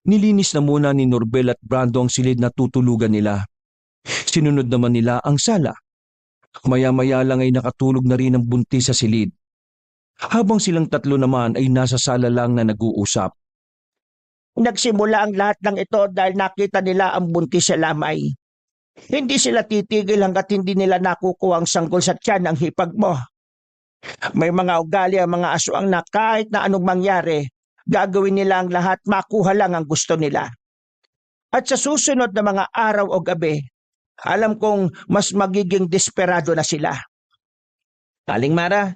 Nilinis na muna ni Norbel at Brando ang silid na tutulugan nila. Sinunod naman nila ang sala. Maya-maya lang ay nakatulog na rin ang buntis sa silid. Habang silang tatlo naman ay nasa sala lang na nag-uusap. Nagsimula ang lahat ng ito dahil nakita nila ang buntis sa lamay. Hindi sila titigil hanggat hindi nila nakukuha ang sanggol sa tiyan ng hipag mo. May mga ugali ang mga aswang na kahit na anong mangyari, gagawin nila ang lahat makuha lang ang gusto nila. At sa susunod na mga araw o gabi, alam kong mas magiging desperado na sila. Aling Mara,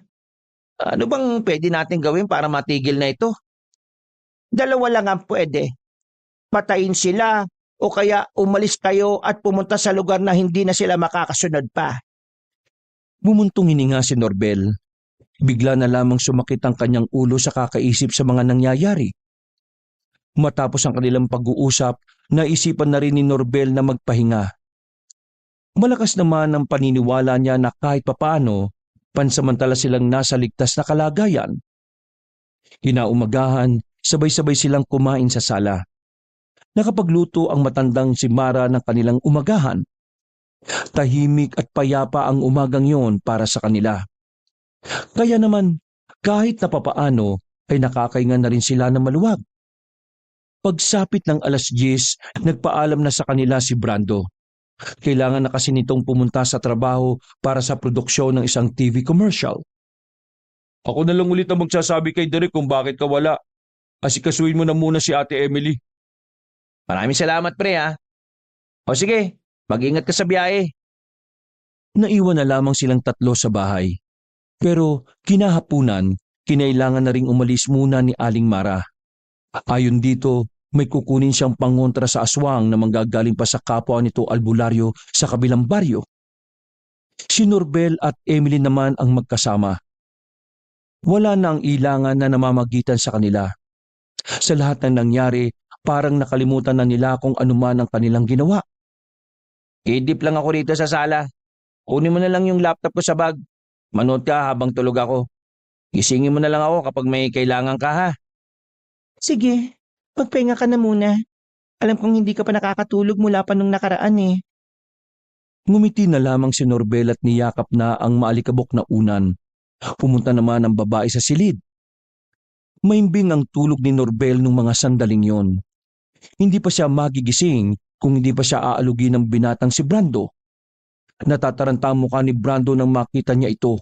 ano bang pwede natin gawin para matigil na ito? Dalawa lang ang pwede. Patayin sila o kaya umalis kayo at pumunta sa lugar na hindi na sila makakasunod pa. Bumuntong hininga si Norbel. Bigla na lamang sumakit ang kanyang ulo sa kakaisip sa mga nangyayari. Matapos ang kanilang pag-uusap, naisipan na rin ni Norbel na magpahinga. Malakas naman ang paniniwala niya na kahit papaano, pansamantala silang nasa ligtas na kalagayan. Kinaumagahan, sabay-sabay silang kumain sa sala. Nakapagluto ang matandang si Mara ng kanilang umagahan. Tahimik at payapa ang umagang yon para sa kanila. Kaya naman, kahit na papaano, ay nakakainga na rin sila na maluwag. Pagsapit ng 10:00, nagpaalam na sa kanila si Brando. Kailangan na kasi nitong pumunta sa trabaho para sa produksyon ng isang TV commercial. Ako na lang ulit ang magsasabi kay Derek kung bakit ka wala. Asikasuhin mo na muna si Ate Emily. Maraming salamat pre ha. O sige, mag-ingat ka sa biyahe. Naiwan na lamang silang tatlo sa bahay. Pero kinahapunan, kinailangan na ring umalis muna ni Aling Mara. Ayon dito, may kukunin siyang pangontra sa aswang na manggagaling pa sa kapwa nito albularyo sa kabilang baryo. Si Norbel at Emily naman ang magkasama. Wala na ang ilangan na namamagitan sa kanila. Sa lahat ng nangyari, parang nakalimutan na nila kung anuman ang kanilang ginawa. Idip lang ako rito sa sala. Kunin mo na lang yung laptop ko sa bag. Manood ka habang tulog ako. Gisingin mo na lang ako kapag may kailangan ka ha. Sige, magpahinga ka na muna. Alam kong hindi ka pa nakakatulog mula pa nung nakaraan eh. Ngumiti na lamang si Norbel at niyakap na ang maalikabok na unan. Pumunta naman ang babae sa silid. Maimbing ang tulog ni Norbel nung mga sandaling yon. Hindi pa siya magigising kung hindi pa siya aalugi ng binatang si Brando. Natataranta ang mukha ni Brando nang makita niya ito.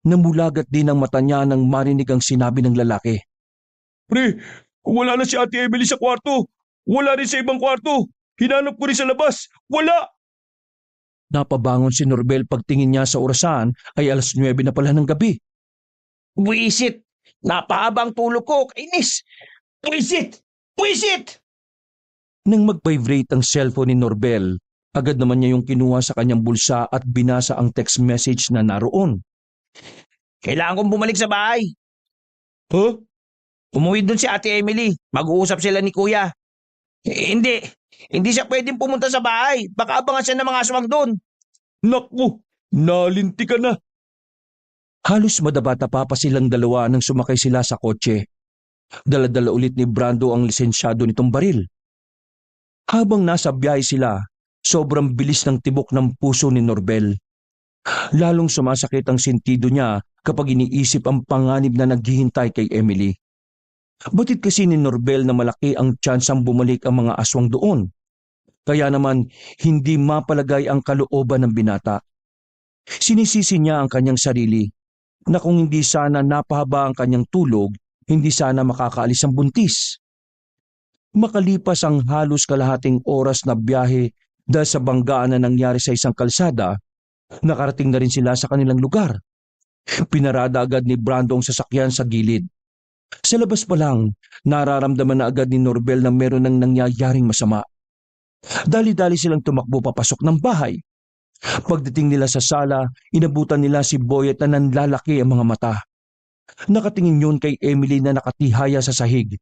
Namulagat din ang mata niya nang marinig ang sinabi ng lalaki. Pre, wala na si Ate Emily sa kwarto. Wala rin sa ibang kwarto. Hinanap ko rin sa labas. Wala! Napabangon si Norbel pagtingin niya sa orasan ay 9:00 na pala ng gabi. Buisit! Napahabang tulog ko, kainis! Buisit! Buisit! Nang mag-vibrate ang cellphone ni Norbel, agad naman niya yung kinuha sa kanyang bulsa at binasa ang text message na naroon. Kailangan kong bumalik sa bahay. Huh? Umuwi dun si Ate Emily. Mag-uusap sila ni Kuya. Hindi. Hindi siya pwedeng pumunta sa bahay. Baka abangan siya ng mga aswang doon. Naku, nalinti ka na. Halos madabata pa silang dalawa nang sumakay sila sa kotse. Dala-dala ulit ni Brando ang lisensyado nitong baril. Habang nasa biyahe sila, sobrang bilis ng tibok ng puso ni Norbel. Lalong sumasakit ang sentido niya kapag iniisip ang panganib na naghihintay kay Emily. Batid kasi ni Norbel na malaki ang tsansang bumalik ang mga aswang doon. Kaya naman hindi mapalagay ang kalooban ng binata. Sinisisi niya ang kanyang sarili na kung hindi sana napahaba ang kanyang tulog, hindi sana makakaalis ang buntis. Makalipas ang halos kalahating oras na biyahe dahil sa banggaan na nangyari sa isang kalsada, nakarating na rin sila sa kanilang lugar. Pinarada agad ni Brando ang sasakyan sa gilid. Sa labas pa lang, nararamdaman na agad ni Norbel na meron ng nangyayaring masama. Dali-dali silang tumakbo papasok ng bahay. Pagdating nila sa sala, inabutan nila si Boyet na nanlalaki ang mga mata. Nakatingin yun kay Emily na nakatihaya sa sahig.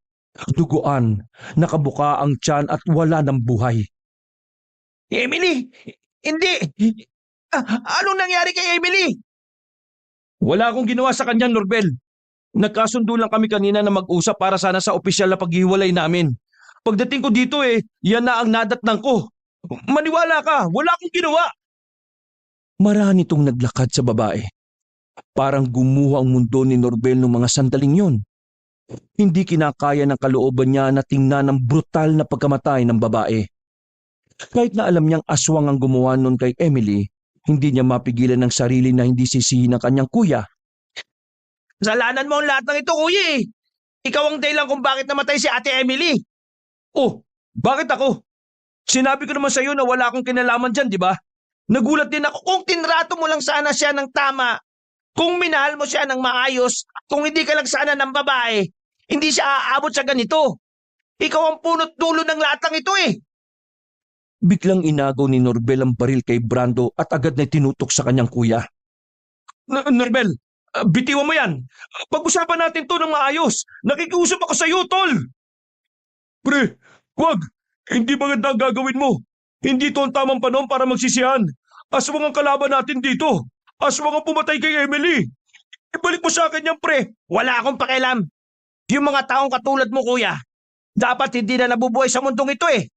Duguan, nakabuka ang tiyan at wala ng buhay. Emily! Hindi! Anong nangyari kay Emily? Wala akong ginawa sa kanya, Norbel. Nagkasundo lang kami kanina na mag-usap para sana sa opisyal na paghiwalay namin. Pagdating ko dito yan na ang nadatnang ko. Maniwala ka, wala akong ginawa. Marami itong naglakad sa babae. Parang gumuho ang mundo ni Norbel noong mga sandaling yun. Hindi kinakaya ng kalooban niya na tingnan ang brutal na pagkamatay ng babae. Kahit na alam niyang aswang ang gumawa nun kay Emily, hindi niya mapigilan ng sarili na hindi sisihin ng kanyang kuya. Kasalanan mo ang lahat ng ito, Kuya eh. Ikaw ang dahilan kung bakit namatay si Ate Emily. Oh, bakit ako? Sinabi ko naman sa iyo na wala akong kinalaman dyan, di ba? Nagulat din ako kung tinrato mo lang sana siya ng tama. Kung minahal mo siya ng maayos, kung hindi ka lang sana ng babae, hindi siya aabot sa ganito. Ikaw ang punot dulo ng lahat ng ito eh. Biglang inagaw ni Norbel ang baril kay Brando at agad na tinutok sa kanyang kuya. Norbel, Bitiwan mo yan. Pag-usapan natin to ng maayos. Nakikiusap ako sa iyo, tol. Pre, wag. Hindi maganda ang gagawin mo. Hindi to ang tamang panahon para magsisihan. Aswang ang kalaban natin dito. Aswang ang pumatay kay Emily. Ibalik mo sa akin yan, pre. Wala akong pakialam. Yung mga taong katulad mo, kuya, dapat hindi na nabubuhay sa mundong ito eh.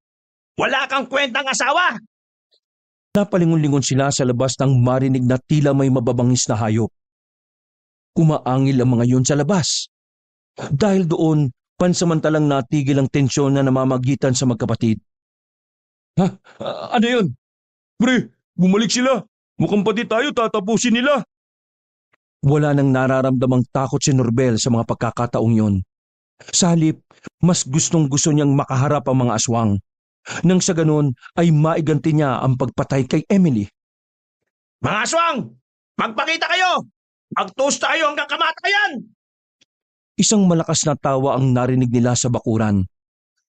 Wala kang kwentang asawa. Napalingon-lingon sila sa labas nang marinig na tila may mababangis na hayop. Kumaangil ang mga yun sa labas. Dahil doon, pansamantalang natigil ang tensyon na namamagitan sa magkapatid. Ha? Ano yun? Pre, bumalik sila. Mukhang pati tayo tatapusin nila. Wala nang nararamdamang takot si Norbel sa mga pagkakataong yon. Sa halip, mas gustong-gusto niyang makaharap ang mga aswang. Nang sa ganon ay maiganti niya ang pagpatay kay Emily. Mga aswang, magpakita kayo. Magtoast tayo hanggang kamatayan. Isang malakas na tawa ang narinig nila sa bakuran.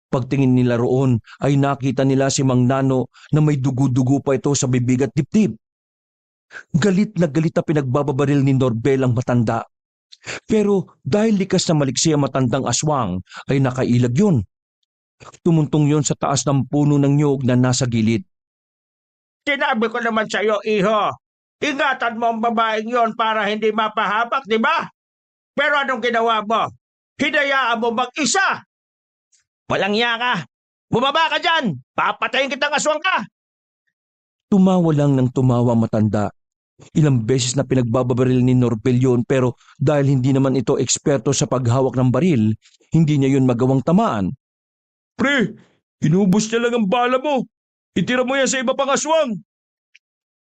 Pagtingin nila roon ay nakita nila si Mang Nano na may dugo-dugo pa ito sa bibig at dibdib. Galit na pinagbababaril ni Norbel ang matanda. Pero dahil likas na maliksi ang matandang aswang ay nakailag yun. Tumuntong yon sa taas ng puno ng nyog na nasa gilid. Sinabi ko naman sa iyo, iho. Ingatan mo ang babaeng yon para hindi mapahamak, di ba? Pero anong ginawa mo? Hinayaan mo mag-isa. Walang iya ka. Bumaba ka dyan. Papatayin kitang aswang ka. Tumawa lang ng tumawa matanda. Ilang beses na pinagbababaril ni Norbel yun pero dahil hindi naman ito eksperto sa paghawak ng baril, hindi niya yun magawang tamaan. Pre, inubos niya lang ang bala mo. Itira mo yan sa iba pang aswang.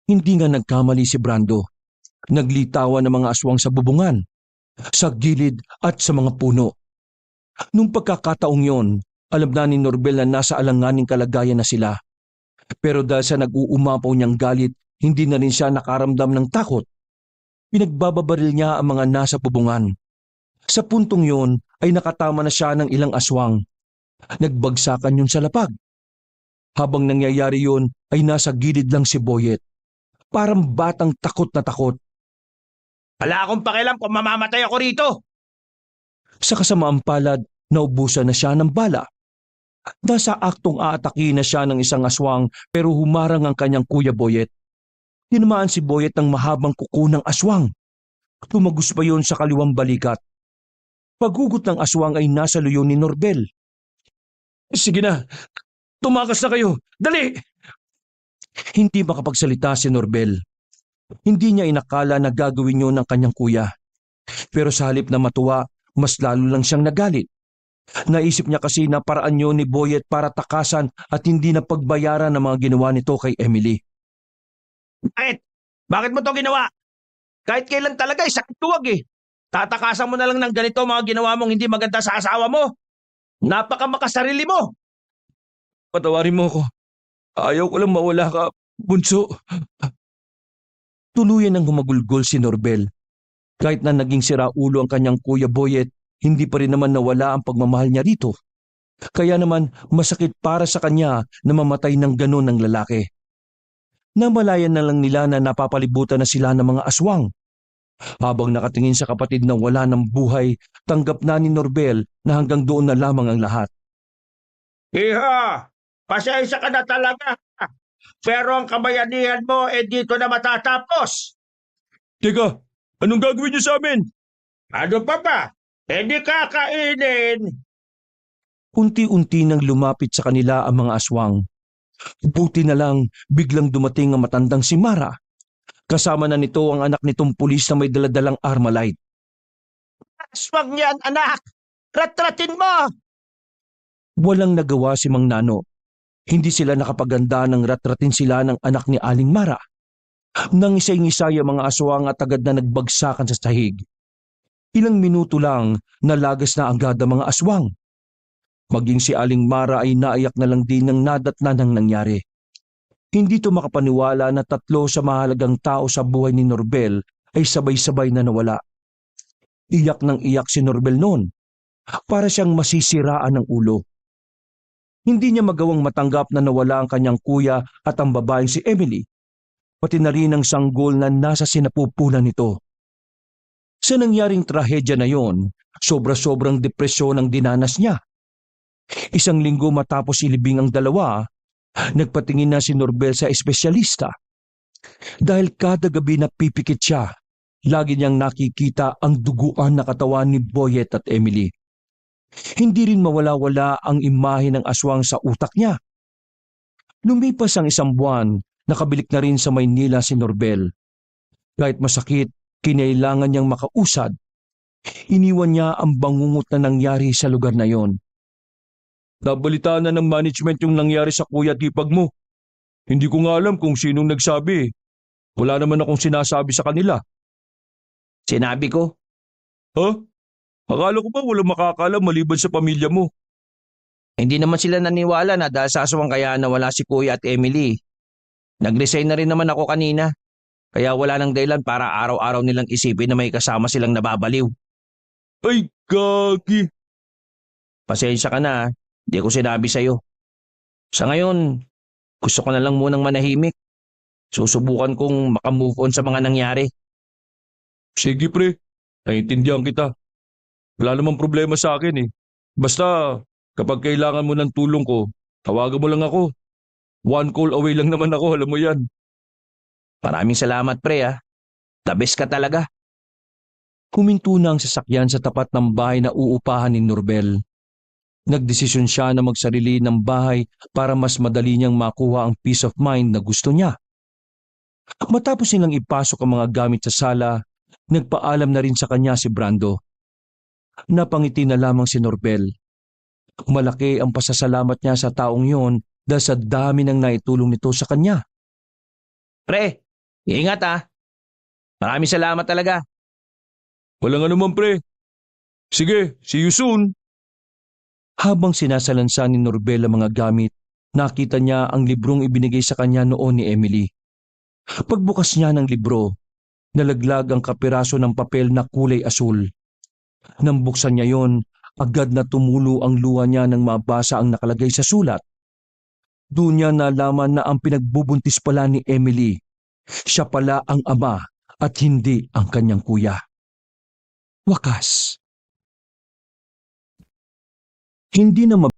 Hindi nga nagkamali si Brando. Naglitawan ng mga aswang sa bubungan, sa gilid at sa mga puno. Nung pagkakataong yon, alam na ni Norbel na nasa alanganing kalagayan na sila. Pero dahil sa nag-uumapaw niyang galit, hindi na rin siya nakaramdam ng takot. Pinagbababaril niya ang mga nasa bubungan. Sa puntong yon ay nakatama na siya ng ilang aswang. Nagbagsakan yun sa lapag. Habang nangyayari yun ay nasa gilid lang si Boyet. Parang batang takot na takot. Wala akong pakialam kung mamamatay ako rito. Sa kasamaang palad, naubusan na siya ng bala. Nasa aktong aatake na siya ng isang aswang pero humarang ang kanyang kuya Boyet. Tinamaan si Boyet ng mahabang kuko ng aswang. Tumagos pa yon sa kaliwang balikat. Paghugot ng aswang ay nasa luyon ni Norbel. Sige na, tumakas na kayo, dali! Hindi makapagsalita si Norbel. Hindi niya inakala na gagawin yun ng kanyang kuya. Pero sa halip na matuwa, mas lalo lang siyang nagalit. Naisip niya kasi na paraan yun ni Boyet para takasan at hindi na pagbayaran ng mga ginawa nito kay Emily. Bakit? Bakit mo to ginawa? Kahit kailan talaga, sakit tuwag eh. Tatakasan mo na lang ng ganito mga ginawa mong hindi maganda sa asawa mo. Napaka makasarili mo. Patawarin mo ako. Ayaw ko lang mawala ka, bunso. Tuluyan ang humagulgol si Norbel. Kahit na naging siraulo ang kanyang kuya Boyet, hindi pa rin naman nawala ang pagmamahal niya rito. Kaya naman masakit para sa kanya na mamatay ng ganon ng lalaki. Namalayan na lang nila na napapalibutan na sila ng mga aswang. Habang nakatingin sa kapatid na wala ng buhay, tanggap na ni Norbel na hanggang doon na lamang ang lahat. Iho, pasensya ka na talaga. Pero ang kabayanihan mo dito na matatapos. Teka, anong gagawin niyo sa amin? Ano pa ba? Di kakainin. Unti-unti nang lumapit sa kanila ang mga aswang. Buti na lang biglang dumating ang matandang si Mara. Kasama na nito ang anak nitong pulis na may daladalang Armalite. Aswang yan, anak! Ratratin mo! Walang nagawa si Mang Nano. Hindi sila nakapaganda ng ratratin sila ng anak ni Aling Mara. Nang isay-ngisay ang mga aswang at agad na nagbagsakan sa sahig. Ilang minuto lang nalagas na agad ang mga aswang. Maging si Aling Mara ay naiyak na lang din ng nadatnan ng nangyari. Hindi to makapaniwala na 3 sa mahalagang tao sa buhay ni Norbel ay sabay-sabay na nawala. Iyak ng iyak si Norbel noon. Para siyang masisiraan ng ulo. Hindi niya magawang matanggap na nawala ang kanyang kuya at ang babaeng si Emily. Pati na rin ang sanggol na nasa sinapupunan nito. Sa nangyaring trahedya na yon, sobra-sobrang depresyon ang dinanas niya. Isang linggo matapos ilibing ang dalawa, nagpatingin na si Norbel sa espesyalista. Dahil kada gabi na pipikit siya, lagi niyang nakikita ang duguan na katawan ni Boyet at Emily. Hindi rin mawala-wala ang imahe ng aswang sa utak niya. Lumipas ang 1 buwan, nakabalik na rin sa Maynila si Norbel. Kahit masakit, kinailangan niyang makausad. Iniwan niya ang bangungot na nangyari sa lugar na yon. Nabalitaan na ng management yung nangyari sa kuya at hipag mo. Hindi ko nga alam kung sinong nagsabi. Wala naman akong sinasabi sa kanila. Sinabi ko, Ha? Akala ko ba walang makakaalam maliban sa pamilya mo? hindi naman sila naniwala na dahil sa aswang kaya nawala si Kuya at Emily. Nag-resign na rin naman ako kanina. Kaya wala nang dahilan para araw-araw nilang isipin na may kasama silang nababaliw. Ay, gagi. Pasensya ka na, di ko sinabi sa'yo. Sa ngayon, gusto ko na lang munang manahimik. Susubukan kong makamove on sa mga nangyari. Sige pre, naiintindihan kita. Wala namang problema sa akin eh. Basta, kapag kailangan mo ng tulong ko, tawagan mo lang ako. 1 call away lang naman ako, alam mo yan. Maraming salamat pre ah. The best ka talaga. Huminto na ang sasakyan sa tapat ng bahay na uupahan ni Norbel. Nagdesisyon siya na magsarili ng bahay para mas madali niyang makuha ang peace of mind na gusto niya. Matapos nilang ipasok ang mga gamit sa sala, nagpaalam na rin sa kanya si Brando. Napangiti na lamang si Norbel. Malaki ang pasasalamat niya sa taong yon dahil sa dami ng naitulong nito sa kanya. Pre, ingat ah. Maraming salamat talaga. Walang anuman pre. Sige, see you soon. Habang sinasalansa ni Norbel ang mga gamit, nakita niya ang librong ibinigay sa kanya noon ni Emily. Pagbukas niya ng libro, nalaglag ang kapiraso ng papel na kulay asul. Nang buksan niya yon, agad na tumulo ang luha niya nang mabasa ang nakalagay sa sulat. Doon niya nalaman na ang pinagbubuntis pala ni Emily. Siya pala ang ama at hindi ang kanyang kuya. Wakas. Hindi na